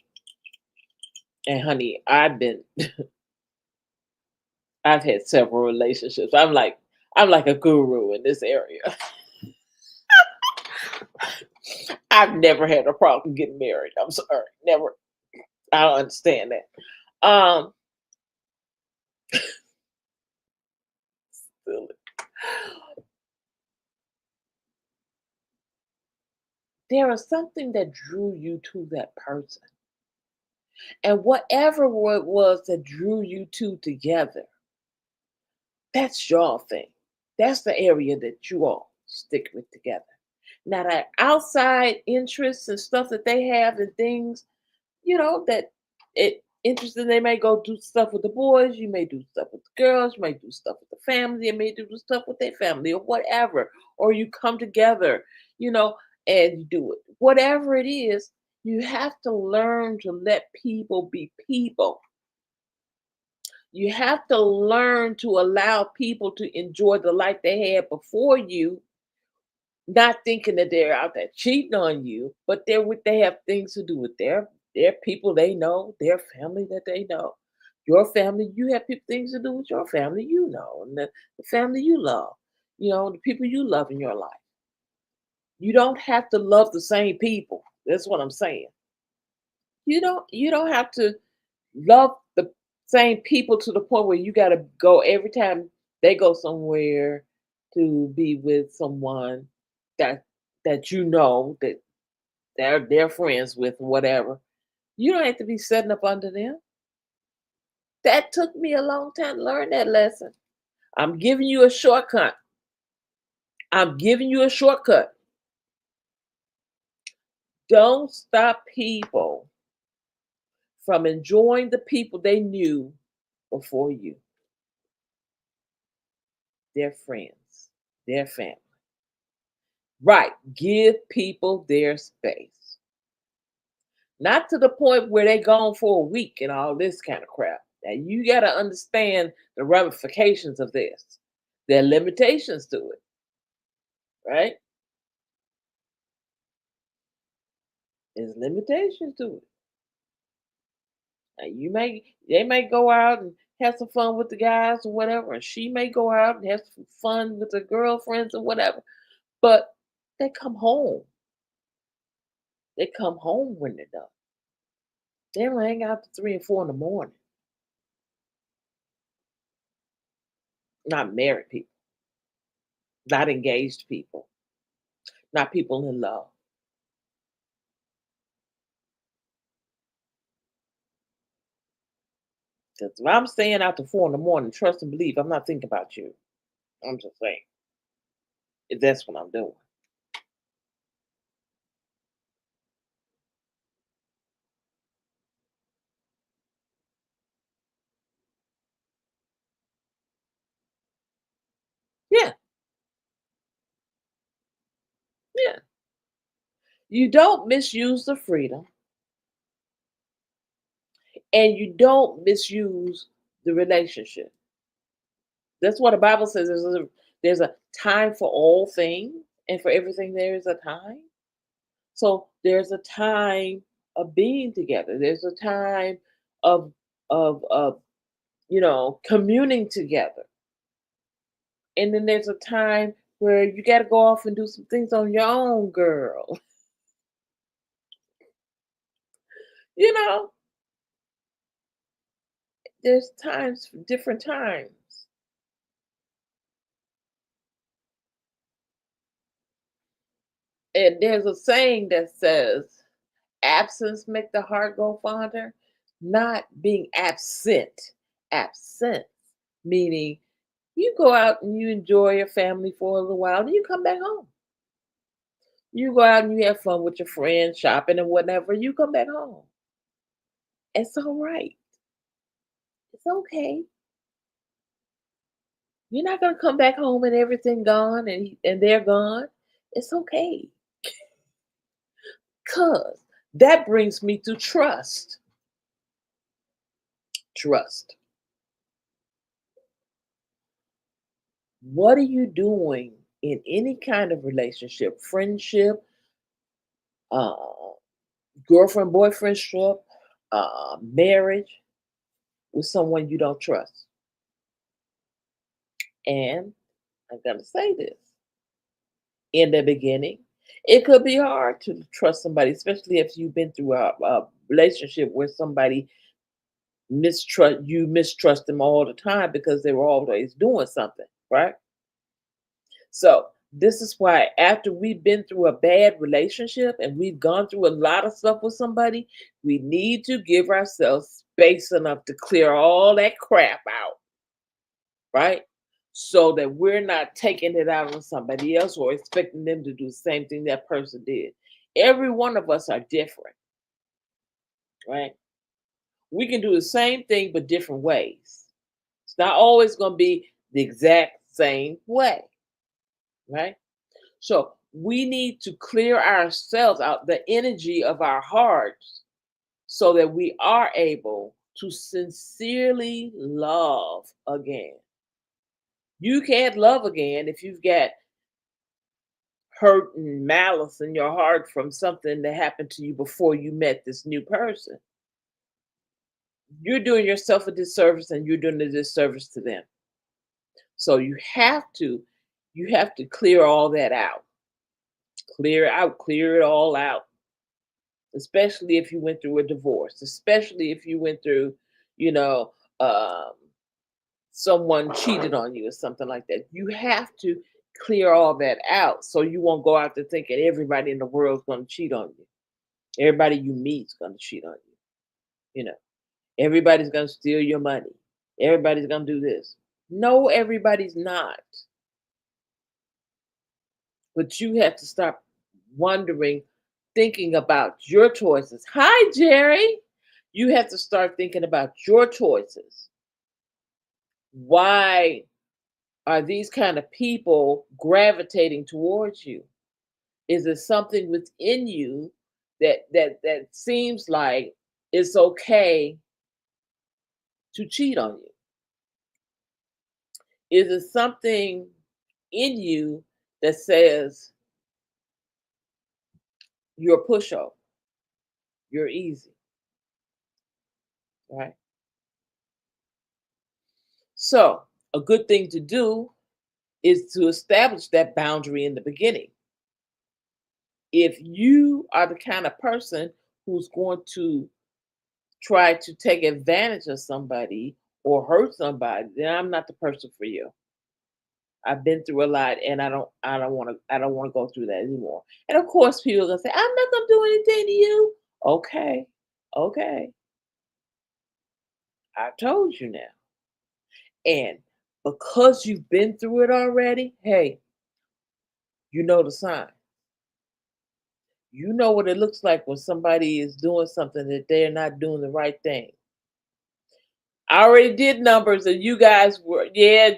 And honey, I've had several relationships. I'm like a guru in this area. I've never had a problem getting married. I'm sorry. Never. I don't understand that. Silly. There is something that drew you to that person. And whatever it was that drew you two together, that's your thing. That's the area that you all stick with together. Now that outside interests and stuff that they have and things, that it interesting, they may go do stuff with the boys, you may do stuff with the girls, you may do stuff with the family, you may do stuff with their family or whatever. Or you come together, you know, and you do it. Whatever it is, you have to learn to let people be people. You have to learn to allow people to enjoy the life they had before you, not thinking that they're out there cheating on you, but they have things to do with their people they know, their family that they know. Your family, you have things to do with your family, and the family you love, the people you love in your life. You don't have to love the same people. That's what I'm saying. You don't have to love the same people to the point where you got to go every time they go somewhere to be with someone that that they're friends with, whatever. You don't have to be setting up under them. That took me a long time to learn that lesson. I'm giving you a shortcut. I'm giving you a shortcut. Don't stop people from enjoying the people they knew before you, their friends, their family. Right. Give people their space. Not to the point where they gone for a week and all this kind of crap. Now you got to understand the ramifications of this. There are limitations to it, right? There's limitations to it. Now they may go out and have some fun with the guys or whatever, and she may go out and have some fun with her girlfriends or whatever. But they come home. They come home when they're done. They don't hang out to 3 and 4 in the morning. Not married people, not engaged people, not people in love. 'Cause if I'm staying out to 4 in the morning, trust and believe I'm not thinking about you. I'm just saying. That's what I'm doing. Yeah, yeah. You don't misuse the freedom, and you don't misuse the relationship. That's what the Bible says. There's a time for all things, and for everything there is a time. So there's a time of being together. There's a time of communing together, and then there's a time where you got to go off and do some things on your own, girl. You know, there's times for different times. And there's a saying that says, "Absence make the heart go fonder." Not being absent, absent, meaning you go out and you enjoy your family for a little while, then you come back home. You go out and you have fun with your friends, shopping and whatever. You come back home. It's all right. It's okay. You're not gonna come back home and everything gone and they're gone. It's okay. Cause that brings me to trust. Trust. What are you doing in any kind of relationship, friendship, uh, girlfriend, boyfriendship, marriage with someone you don't trust? And I'm gonna say this in the beginning, it could be hard to trust somebody, especially if you've been through a relationship where somebody mistrust them all the time because they were always doing something, right? So this is why after we've been through a bad relationship and we've gone through a lot of stuff with somebody, we need to give ourselves space enough to clear all that crap out, right? So that we're not taking it out on somebody else or expecting them to do the same thing that person did. Every one of us are different, right? We can do the same thing but different ways. It's not always going to be the exact same way, right? So we need to clear ourselves out, the energy of our hearts, so that we are able to sincerely love again. You can't love again if you've got hurt and malice in your heart from something that happened to you before you met this new person. You're doing yourself a disservice and you're doing a disservice to them. So you have to clear all that out. Clear it out, clear it all out. Especially if you went through a divorce, especially if you went through, you know, um, someone cheated on you or something like that. You have to clear all that out so you won't go out there thinking everybody in the world's going to cheat on you. Everybody you meet is going to cheat on you. You know, everybody's going to steal your money. Everybody's going to do this. No, everybody's not. But you have to stop wondering, thinking about your choices. Hi, Jerry. You have to start thinking about your choices. Why are these kind of people gravitating towards you? Is it something within you that seems like it's okay to cheat on you? Is it something in you that says you're a pushover, you're easy, right? So a good thing to do is to establish that boundary in the beginning. If you are the kind of person who's going to try to take advantage of somebody or hurt somebody, then I'm not the person for you. I've been through a lot and I don't want to go through that anymore. And of course people are gonna say, I'm not gonna do anything to you. Okay, okay. I told you now. And because you've been through it already, hey, You know the sign. You know what it looks like when somebody is doing something that they're not doing the right thing. I already did numbers and you guys were, yeah,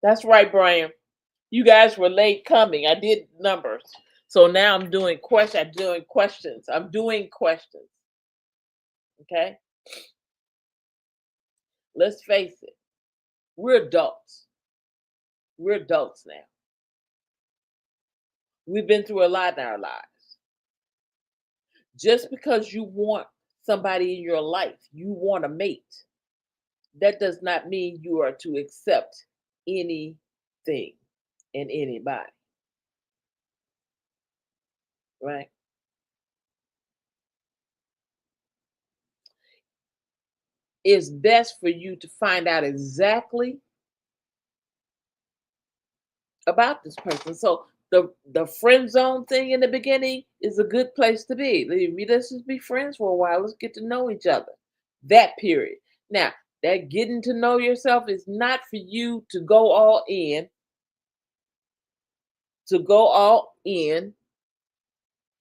that's right, Brian. You guys were late coming. I did numbers. So now I'm doing questions. I'm doing questions. Okay? Let's face it. We're adults. We're adults now. We've been through a lot in our lives. Just because you want somebody in your life, you want a mate, that does not mean you are to accept anything and anybody, right? It's best for you to find out exactly about this person. So the friend zone thing in the beginning is a good place to be. Let's just be friends for a while. Let's get to know each other. That period. Now, that getting to know yourself is not for you to go all in,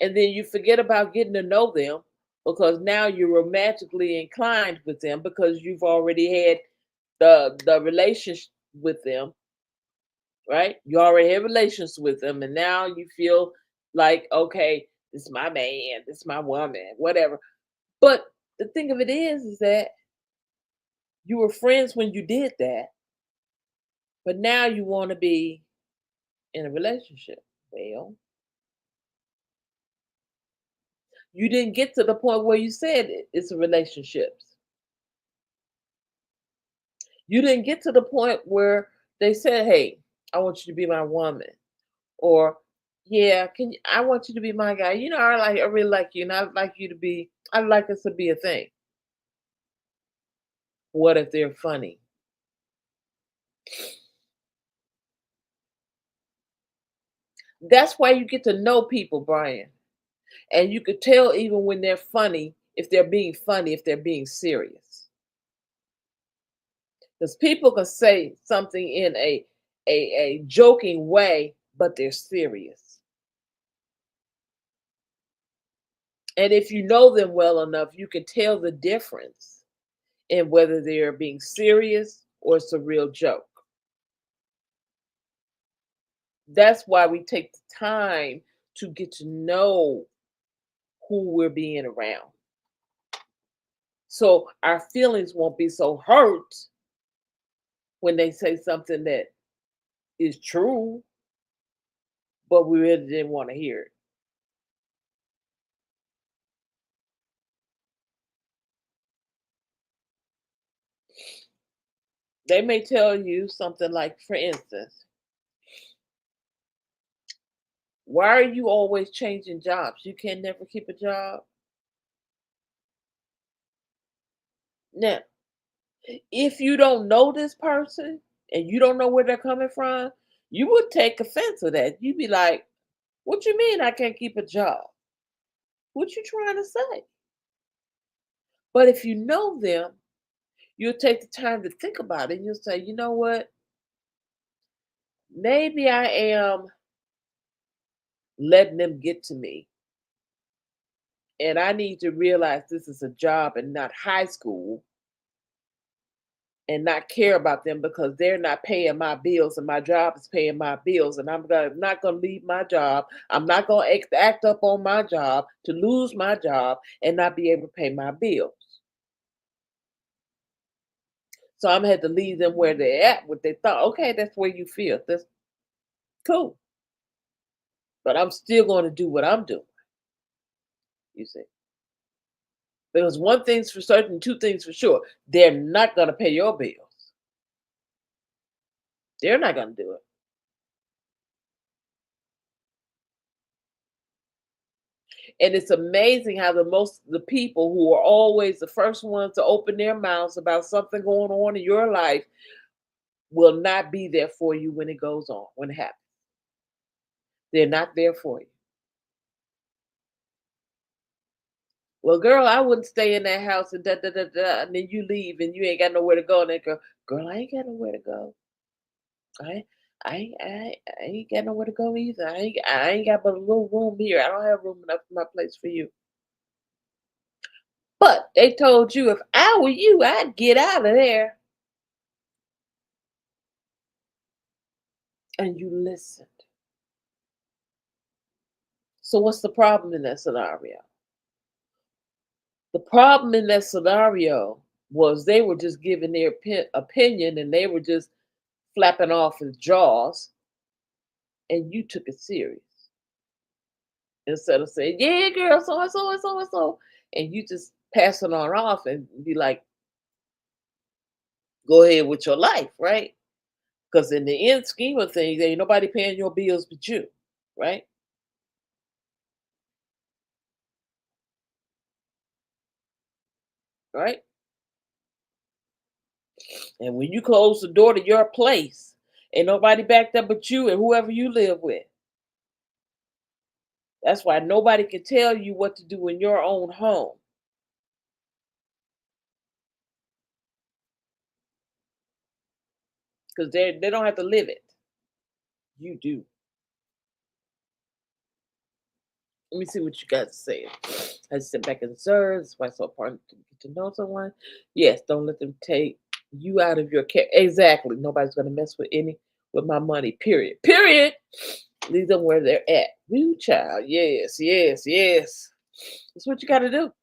and then you forget about getting to know them because now you're romantically inclined with them because you've already had the relationship with them, right? You already have relations with them, and now you feel like, okay, this is my man, this is my woman, whatever. But the thing of it is that you were friends when you did that, but now you want to be in a relationship. Well, you didn't get to the point where you said it's a relationship. You didn't get to the point where they said, "Hey, I want you to be my woman," or "Yeah, can you, I want you to be my guy." I really like you, and I'd like you to be. I'd like us to be a thing. What if they're funny? That's why you get to know people, Brian, and you could tell even when they're funny if they're being serious. Because people can say something in a joking way, but they're serious. And if you know them well enough, you can tell the difference in whether they're being serious or it's a real joke. That's why we take the time to get to know who we're being around. So our feelings won't be so hurt when they say something that is true, but we really didn't want to hear it. They may tell you something like, for instance, why are you always changing jobs? You can never keep a job. Now, if you don't know this person and you don't know where they're coming from, you would take offense to that. You'd be like, what you mean I can't keep a job? What you trying to say? But if you know them, you'll take the time to think about it and you'll say, you know what? Maybe I am letting them get to me. And I need to realize this is a job and not high school and not care about them because they're not paying my bills and my job is paying my bills. And not going to leave my job. I'm not going to act up on my job to lose my job and not be able to pay my bills. So I'm had to leave them where they're at, what they thought. Okay, that's where you feel. That's cool. But I'm still going to do what I'm doing, you see. Because one thing's for certain, two things for sure. They're not going to pay your bills. They're not going to do it. And it's amazing how the people who are always the first ones to open their mouths about something going on in your life will not be there for you when it goes on, when it happens. They're not there for you. Well, girl, I wouldn't stay in that house and da da da da, and then you leave and you ain't got nowhere to go. And they go, girl, I ain't got nowhere to go. I I ain't got nowhere to go either. I ain't got but a little room here. I don't have room enough in my place for you. But they told you if I were you, I'd get out of there. And you listened. So what's the problem in that scenario? The problem in that scenario was they were just giving their opinion and they were just flapping off his jaws, and you took it serious instead of saying, "Yeah, girl, so and so and so and so," and you just pass it on off and be like, "Go ahead with your life," right? Because in the end scheme of things, ain't nobody paying your bills but you, right? Right? And when you close the door to your place, ain't nobody back there but you and whoever you live with. That's why nobody can tell you what to do in your own home because they don't have to live it. You do. Let me see what you guys are saying. I sit back and observe. That's why it's so important to get to know someone. Yes, don't let them take you out of your care. Exactly. Nobody's gonna mess with my money. Period. Period. Leave them where they're at. Woo child. Yes, yes, yes. That's what you gotta do.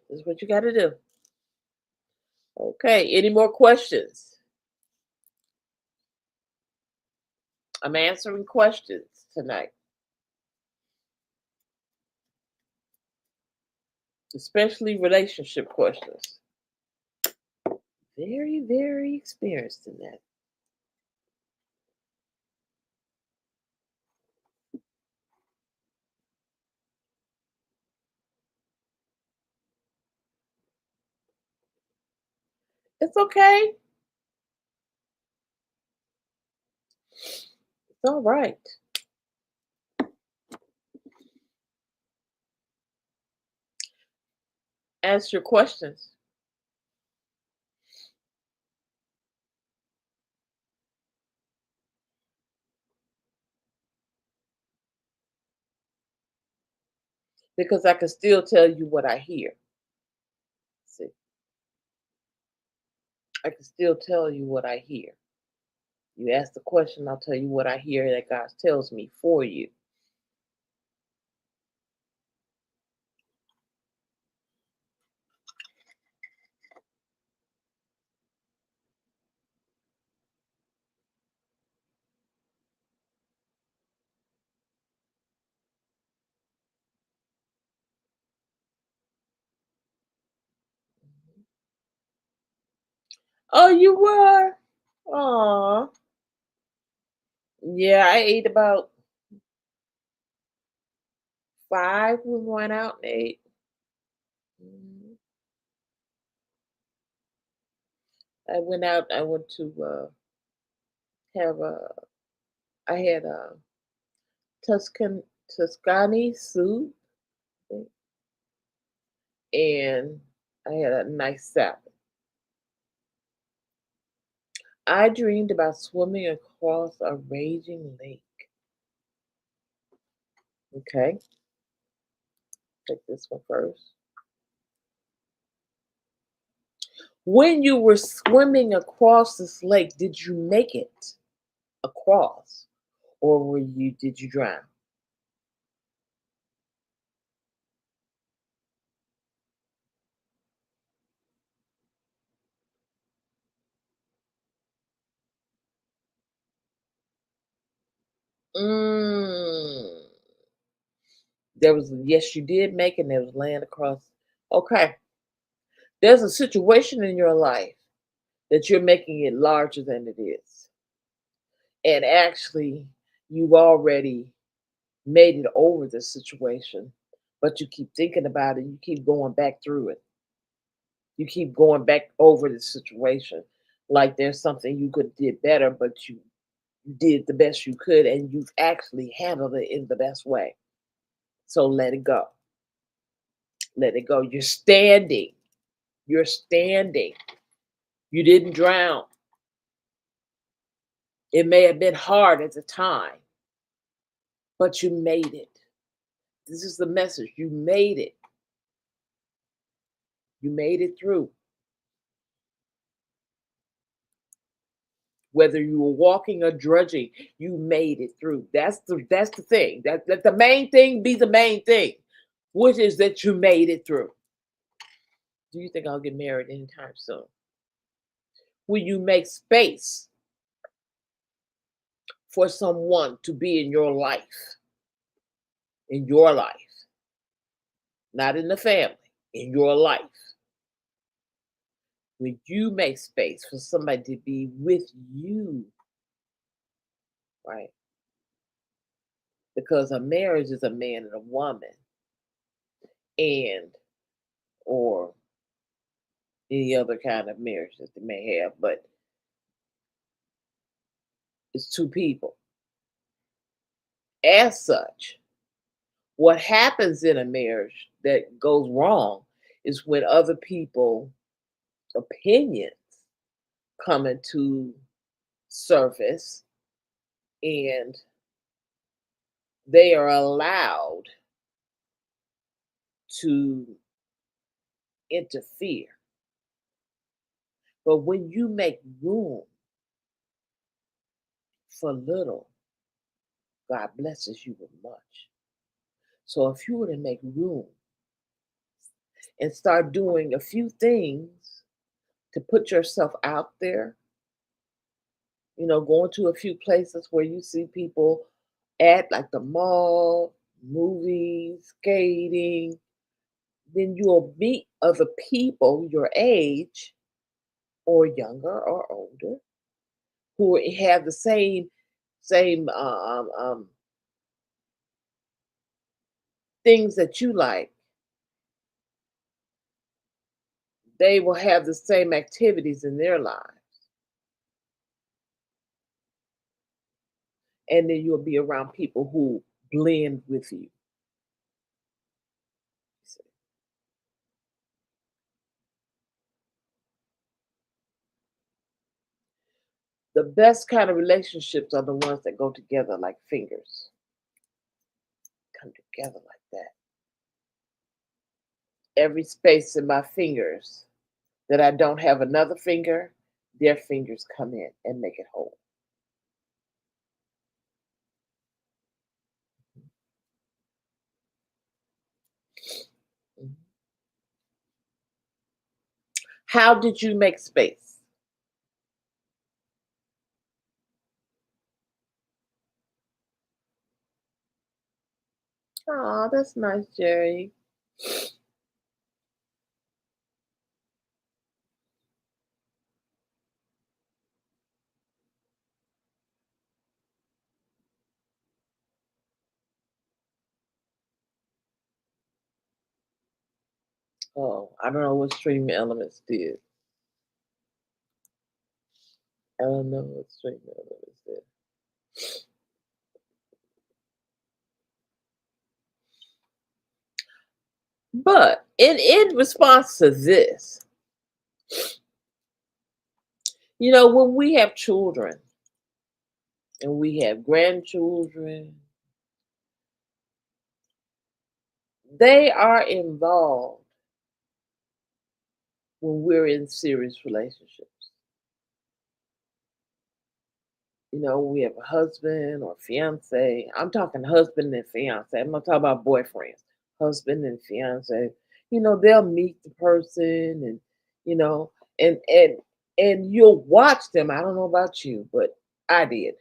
That's what you gotta do. Okay. Any more questions? I'm answering questions tonight, especially relationship questions. Very, very experienced in that. It's okay. It's all right. Ask your questions because I can still tell you what I hear. See, I can still tell you what I hear. You ask the question, I'll tell you what I hear that God tells me for you. Oh, you were? Aw. Yeah, I ate about five. We went out and ate. Mhm. I went to have a, I had a Tuscany soup and I had a nice salad. I dreamed about swimming across a raging lake. Okay, take this one first. When you were swimming across this lake, did you make it across, or did you drown? Mm. There was yes, you did make it. And there was land across. Okay, there's a situation in your life that you're making it larger than it is, and actually, you've already made it over the situation, but you keep thinking about it. You keep going back through it. You keep going back over the situation, like there's something you could did better, but you did the best you could, and you've actually handled it in the best way. So let it go. Let it go. You're standing. You're standing. You didn't drown. It may have been hard at the time, but you made it. This is the message. You made it. You made it through. Whether you were walking or drudging, you made it through. That's the thing. That the main thing be the main thing, which is that you made it through. Do you think I'll get married anytime soon? Will you make space for someone to be in your life, not in the family, in your life? Will you make space for somebody to be with you, right? Because a marriage is a man and a woman, and or any other kind of marriage that they may have, but it's two people. As such, what happens in a marriage that goes wrong is when other people opinions come into surface and they are allowed to interfere. But when you make room for little, God blesses you with much. So if you were to make room and start doing a few things to put yourself out there, going to a few places where you see people at, like the mall, movies, skating, then you'll meet other people your age or younger or older who have the same things that you like. They will have the same activities in their lives, and then you'll be around people who blend with you. The best kind of relationships are the ones that go together like fingers, come together like that. Every space in my fingers that I don't have another finger, their fingers come in and make it whole. Mhm. How did you make space? Oh, that's nice, Jerry. Oh, I don't know what Stream Elements did. I don't know what Stream Elements did. But in response to this, when we have children and we have grandchildren, they are involved when we're in serious relationships. We have a husband or fiance. I'm talking husband and fiance. I'm not talking about boyfriends. Husband and fiance. They'll meet the person and you know, and and and you'll watch them. I don't know about you, but I did.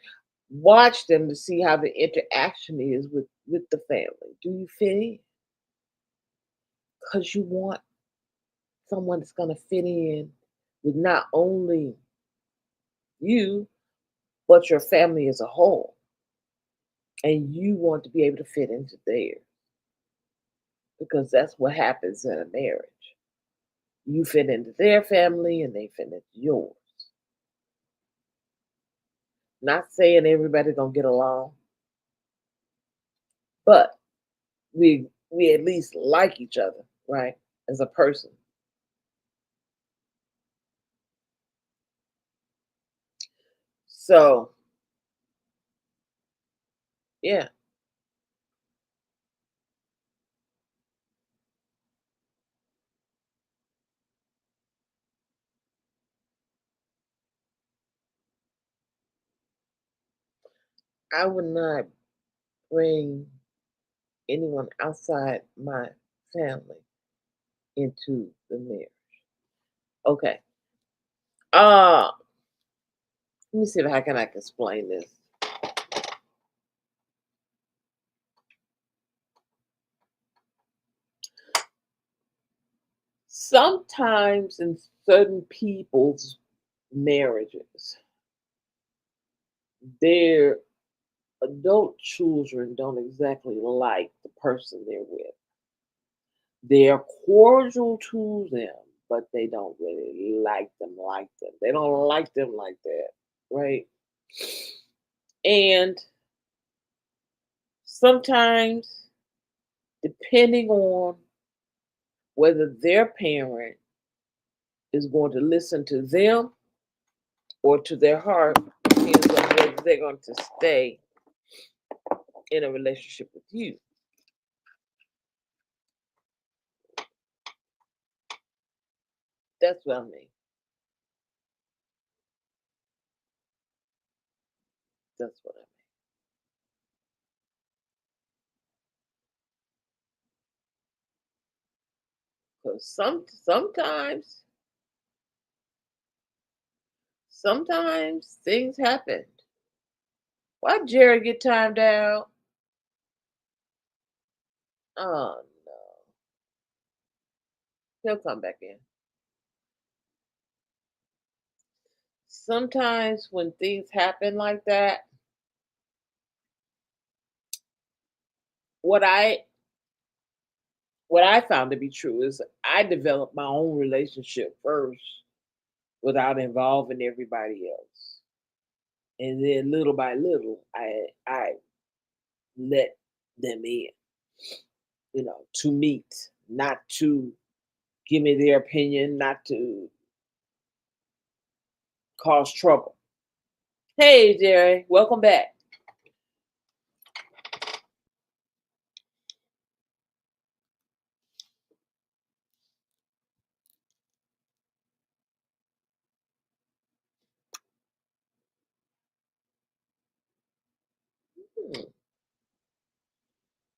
Watch them to see how the interaction is with the family. Do you fit in? Because you want someone that's gonna fit in with not only you, but your family as a whole. And you want to be able to fit into theirs because that's what happens in a marriage. You fit into their family and they fit into yours. Not saying everybody's gonna get along, but we at least like each other, right? As a person. So Yeah. I would not bring anyone outside my family into the marriage. Okay. Uh Let me see if how can I explain this. Sometimes in certain people's marriages, their adult children don't exactly like the person they're with. They're cordial to them, but they don't really like them. They don't like them like that, right? And sometimes, depending on whether their parent is going to listen to them or to their heart, depends on whether they're going to stay in a relationship with you. That's what I mean. That's what I mean. Because sometimes things happen. Why Jerry get timed out? Oh no, he'll come back in. Sometimes when things happen like that, what I what I found to be true is I developed my own relationship first without involving everybody else. And then little by little I let them in, to meet, not to give me their opinion, not to cause trouble. Hey Jerry, welcome back.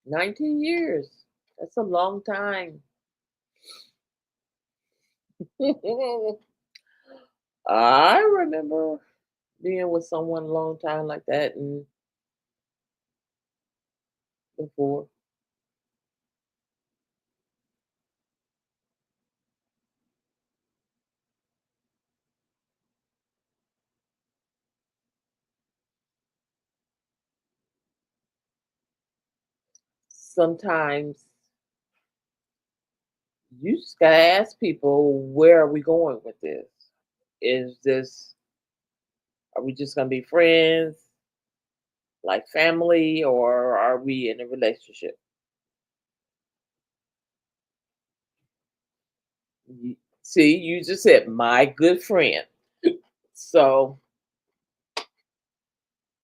19 years. That's a long time. I remember being with someone a long time like that and before. Sometimes you just gotta ask people, where are we going with this? Is this Are we just gonna be friends, like family, or are we in a relationship? See, you just said my good friend. So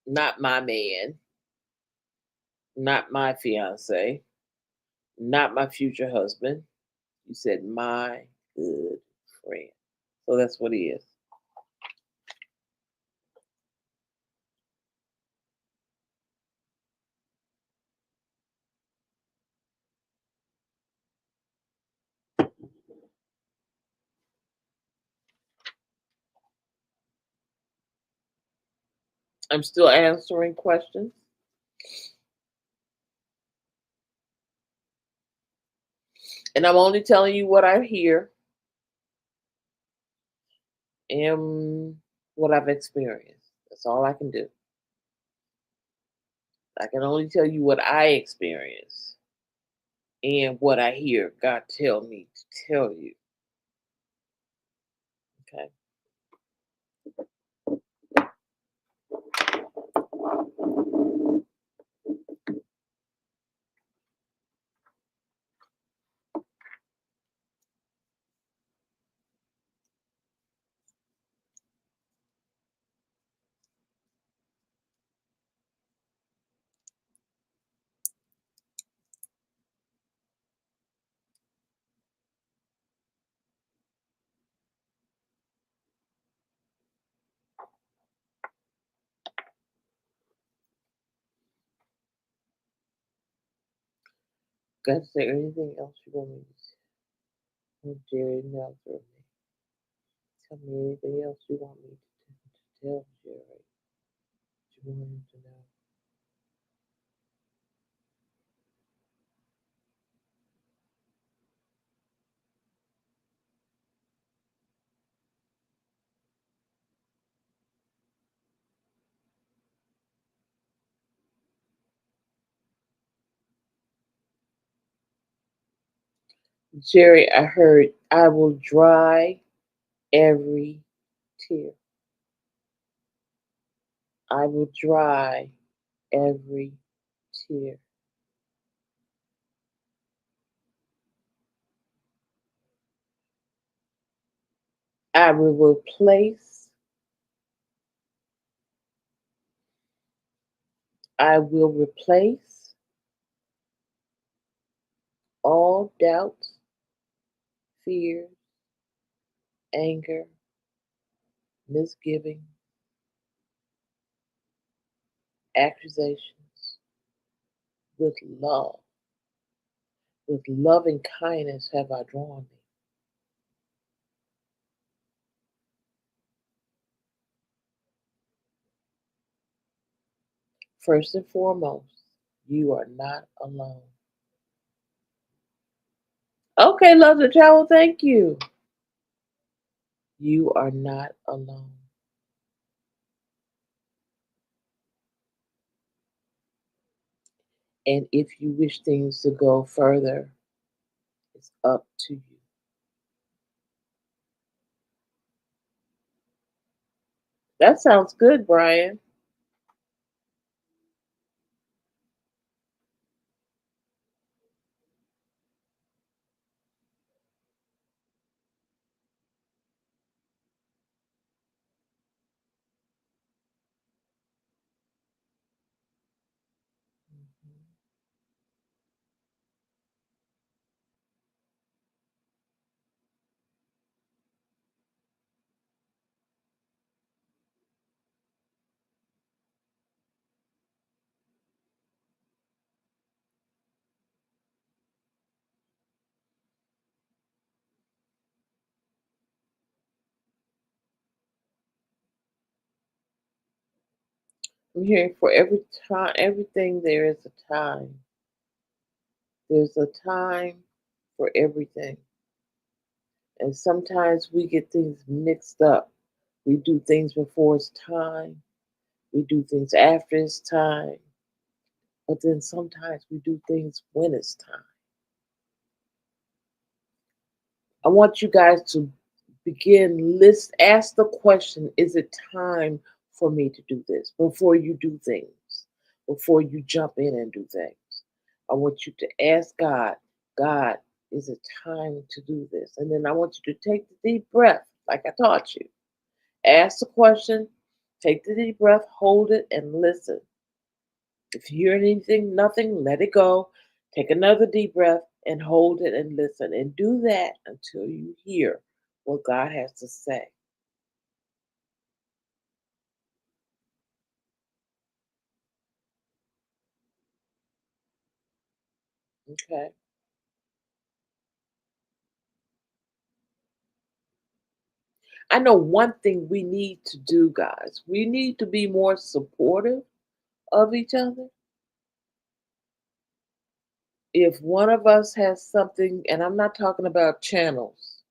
not my man, not my fiance, not my future husband. You said my good friend. So that's what he is. I'm still answering questions, and I'm only telling you what I hear and what I've experienced. That's all I can do. I can only tell you what I experience and what I hear God tell me to tell you. Okay. Is there anything else you want me to tell Jerry? Now through me. Tell me anything else you want me to tell Jerry. You want him to know. Jerry, I heard I will dry every tear. I will dry every tear. I will replace all doubts, fears, anger, misgiving, accusations with love. With loving kindness have I drawn thee. First and foremost, you are not alone. Okay, love the travel, thank you. You are not alone. And if you wish things to go further, it's up to you. That sounds good, Brian. I'm hearing for every time, everything there is a time. There's a time for everything. And sometimes we get things mixed up. We do things before it's time, we do things after it's time, but then sometimes we do things when it's time. I want you guys to ask the question, is it time for me to do this before you do things, before you jump in and do things? I want you to ask God, God, is it time to do this? And then I want you to take the deep breath, like I taught you. Ask the question, take the deep breath, hold it, and listen. If you hear anything, nothing, let it go. Take another deep breath and hold it and listen. And do that until you hear what God has to say. Okay. I know one thing we need to do, guys. We need to be more supportive of each other. If one of us has something, and I'm not talking about channels,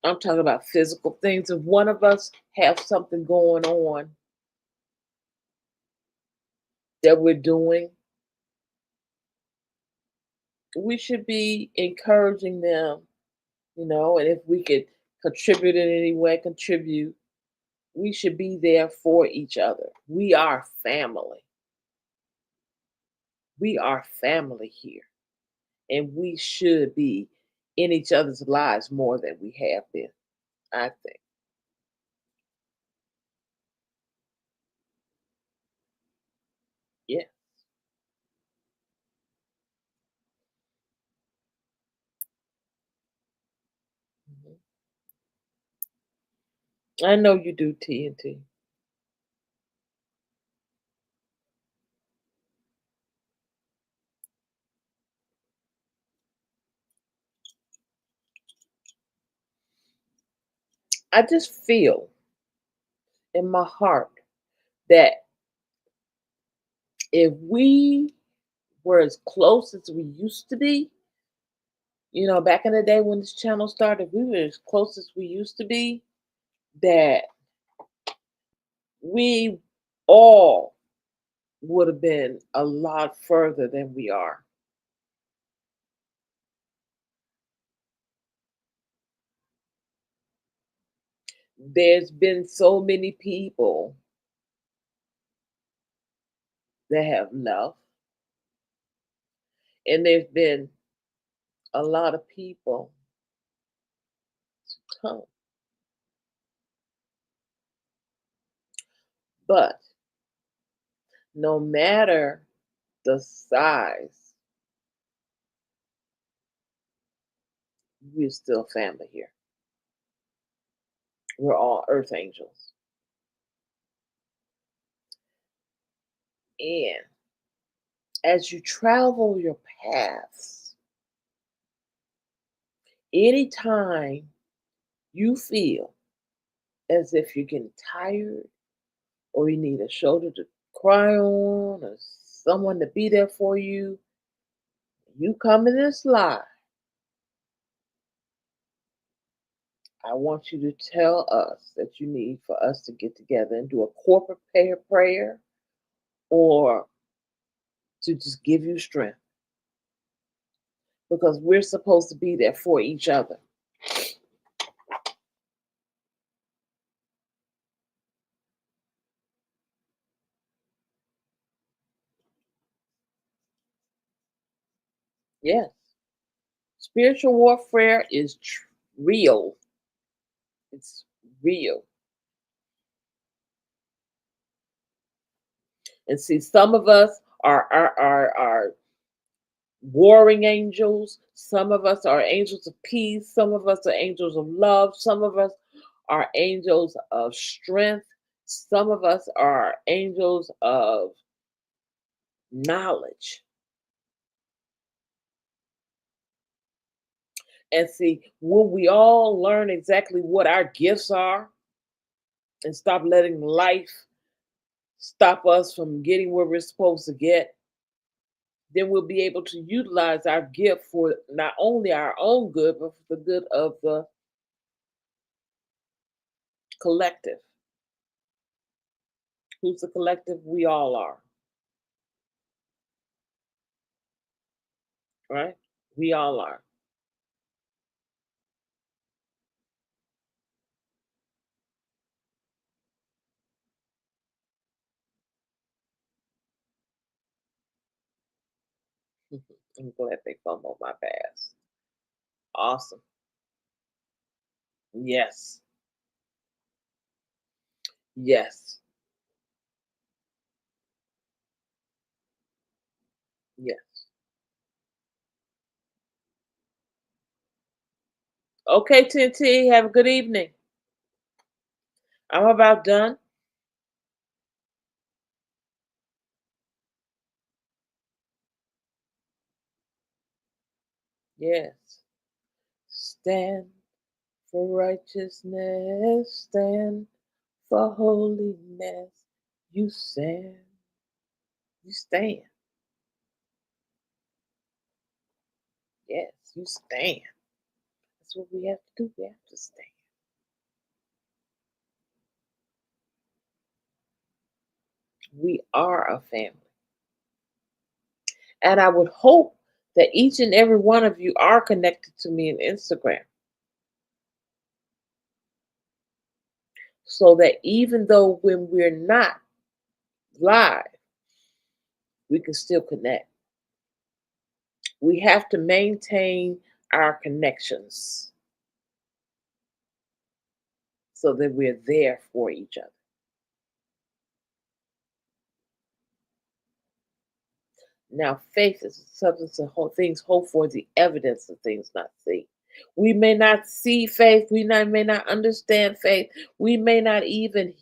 I'm talking about physical things. If one of us have something going on that we're doing, we should be encouraging them, and if we could contribute in any way, contribute. We should be there for each other. We are family. We are family here. And we should be in each other's lives more than we have been, I think. Yeah. Mhm. I know you do, TNT. I just feel in my heart that if we were as close as we used to be, back in the day when this channel started, we were as close as we used to be, that we all would have been a lot further than we are. There's been so many people that have left, and there's been a lot of people to come. But no matter the size, we're still family here. We're all earth angels. And as you travel your paths, anytime you feel as if you're getting tired or you need a shoulder to cry on or someone to be there for you, you come in this live, I want you to tell us that you need for us to get together and do a corporate prayer or to just give you strength because we're supposed to be there for each other. Yes. Spiritual warfare is real. It's real. And see, some of us are warring angels. Some of us are angels of peace. Some of us are angels of love. Some of us are angels of strength. Some of us are angels of knowledge. And see, when we all learn exactly what our gifts are and stop letting life stop us from getting where we're supposed to get, then we'll be able to utilize our gift for not only our own good, but for the good of the collective. Who's the collective? We all are, right? We all are. I'm glad they fumbled my pass. Awesome. Yes. Yes. Yes. Okay, TNT, have a good evening. I'm about done. Yes. Stand for righteousness, stand for holiness. You stand. You stand. Yes, you stand. That's what we have to do. We have to stand. We are a family. And I would hope that each and every one of you are connected to me on Instagram so that even though when we're not live, we can still connect. We have to maintain our connections so that we're there for each other. Now, faith is the substance of things hoped for, the evidence of things not seen. We may not see faith, may not understand faith, we may not even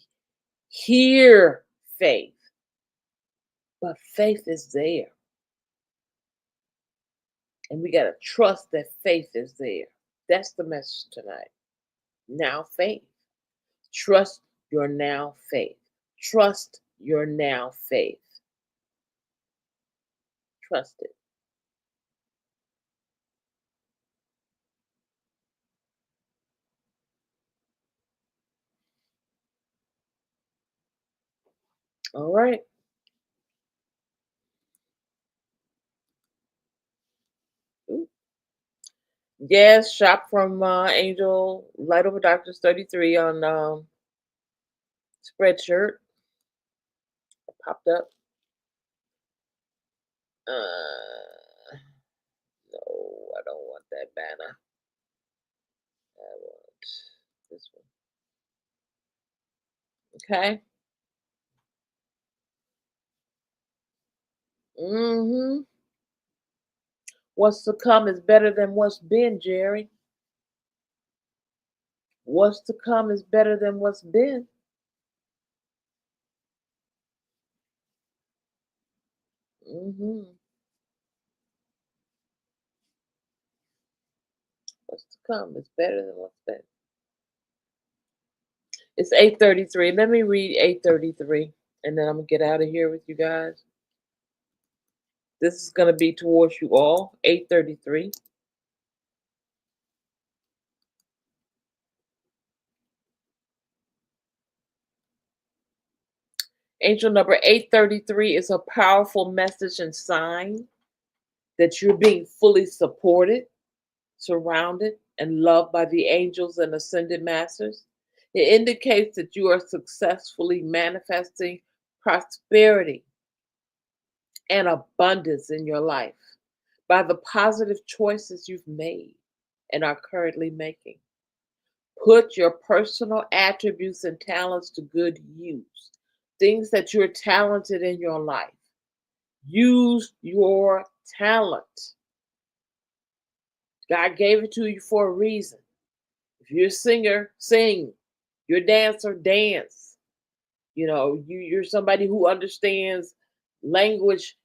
hear faith, but faith is there. And we got to trust that faith is there. That's the message tonight. Now, faith. Trust your now faith. Trust your now faith. Trust it. All right. Ooh. Yes, shop from Angel Light Over Doctors 33 on Spreadshirt. It popped up. No, I don't want that banner. I want this one. Okay. Mm-hmm. What's to come is better than what's been, Jerry. What's to come is better than what's been. Mm-hmm. What's to come is better than what's been. It's 8:33. Let me read 8:33, and then I'm gonna get out of here with you guys. This is gonna be towards you all. 8:33. Angel number 833 is a powerful message and sign that you're being fully supported, surrounded, and loved by the angels and ascended masters. It indicates that you are successfully manifesting prosperity and abundance in your life by the positive choices you've made and are currently making. Put your personal attributes and talents to good use. Things that you're talented in your life. Use your talent. God gave it to you for a reason. If you're a singer, sing. You're a dancer, dance. You're somebody who understands language,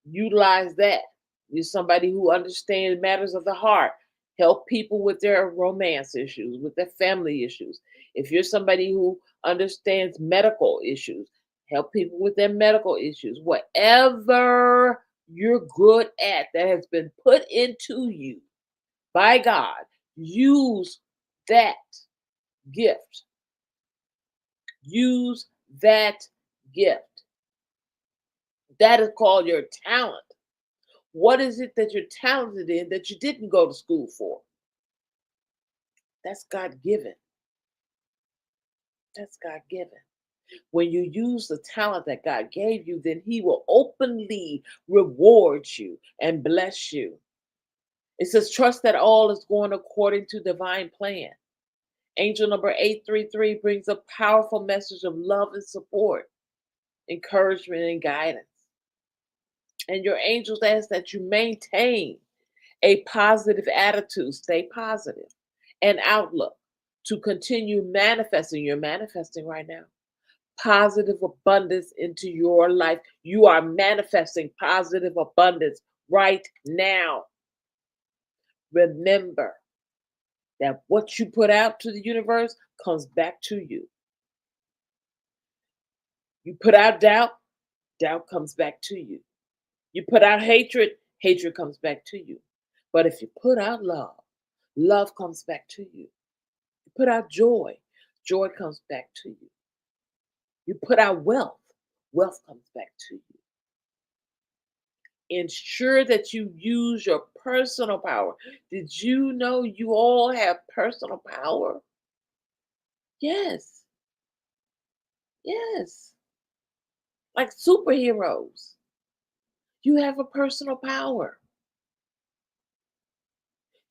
utilize that. You're somebody who understands matters of the heart, help people with their romance issues, with their family issues. If you're somebody who understands medical issues, help people with their medical issues. Whatever you're good at that has been put into you by God, use that gift. Use that gift. That is called your talent. What is it that you're talented in that you didn't go to school for? That's God given. That's God given. When you use the talent that God gave you, then He will openly reward you and bless you. It says, trust that all is going according to divine plan. Angel number 833 brings a powerful message of love and support, encouragement and guidance. And your angels ask that you maintain a positive attitude, stay positive, and outlook to continue manifesting. You're manifesting right now. Positive abundance into your life. You are manifesting positive abundance right now. Remember that what you put out to the universe comes back to you. You put out doubt, doubt comes back to you. You put out hatred, hatred comes back to you. But if you put out love, love comes back to you. You put out joy, joy comes back to you. You put out wealth, wealth comes back to you. Ensure that you use your personal power. Did you know you all have personal power? Yes, yes. Like superheroes. You have a personal power.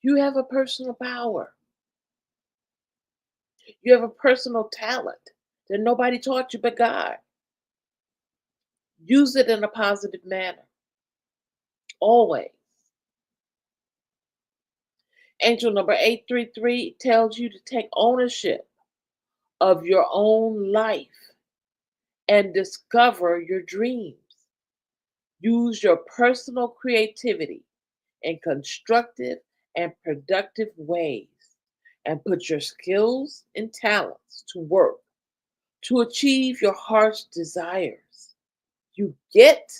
You have a personal power. You have a personal talent that nobody taught you but God. Use it in a positive manner. Always. Angel number 833 tells you to take ownership of your own life and discover your dreams. Use your personal creativity in constructive and productive ways and put your skills and talents to work to achieve your heart's desires. You get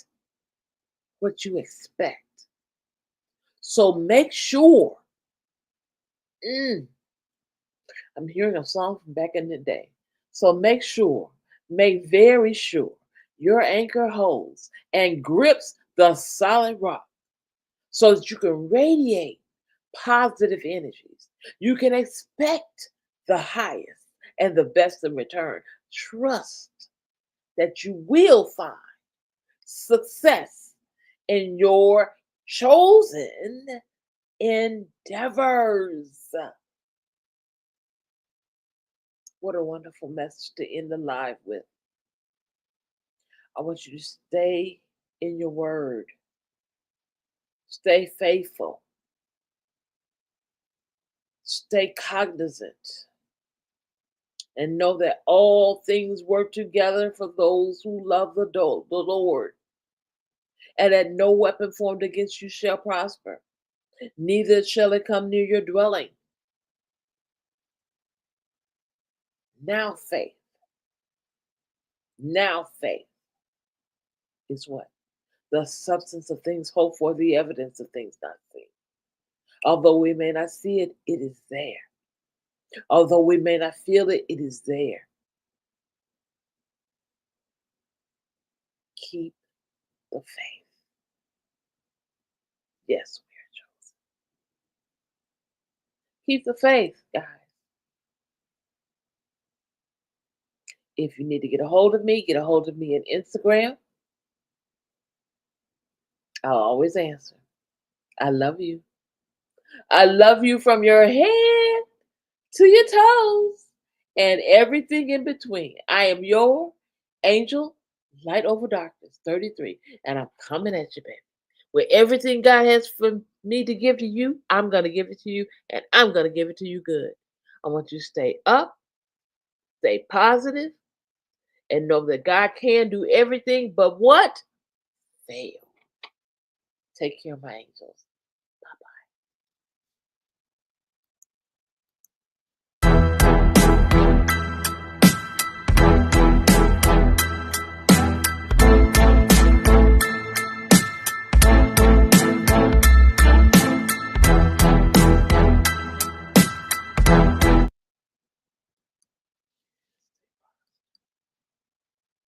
what you expect. So make sure, mm, I'm hearing a song from back in the day. So make very sure your anchor holds and grips the solid rock so that you can radiate positive energies. You can expect the highest and the best in return. Trust that you will find success in your chosen endeavors. What a wonderful message to end the live with. I want you to stay in your word, stay faithful, stay cognizant, and know that all things work together for those who love the Lord, and that no weapon formed against you shall prosper, neither shall it come near your dwelling. Now faith is what? The substance of things hoped for, the evidence of things not seen. Although we may not see it, it is there. Although we may not feel it, it is there. Keep the faith. Yes, we are chosen. Keep the faith, guys. If you need to get a hold of me, get a hold of me on Instagram. I'll always answer. I love you. I love you from your head to your toes and everything in between. I am your angel, light over darkness, 33, and I'm coming at you, baby. With everything God has for me to give to you, I'm going to give it to you, and I'm going to give it to you good. I want you to stay up, stay positive, and know that God can do everything but what? Fail. Take care, my angels.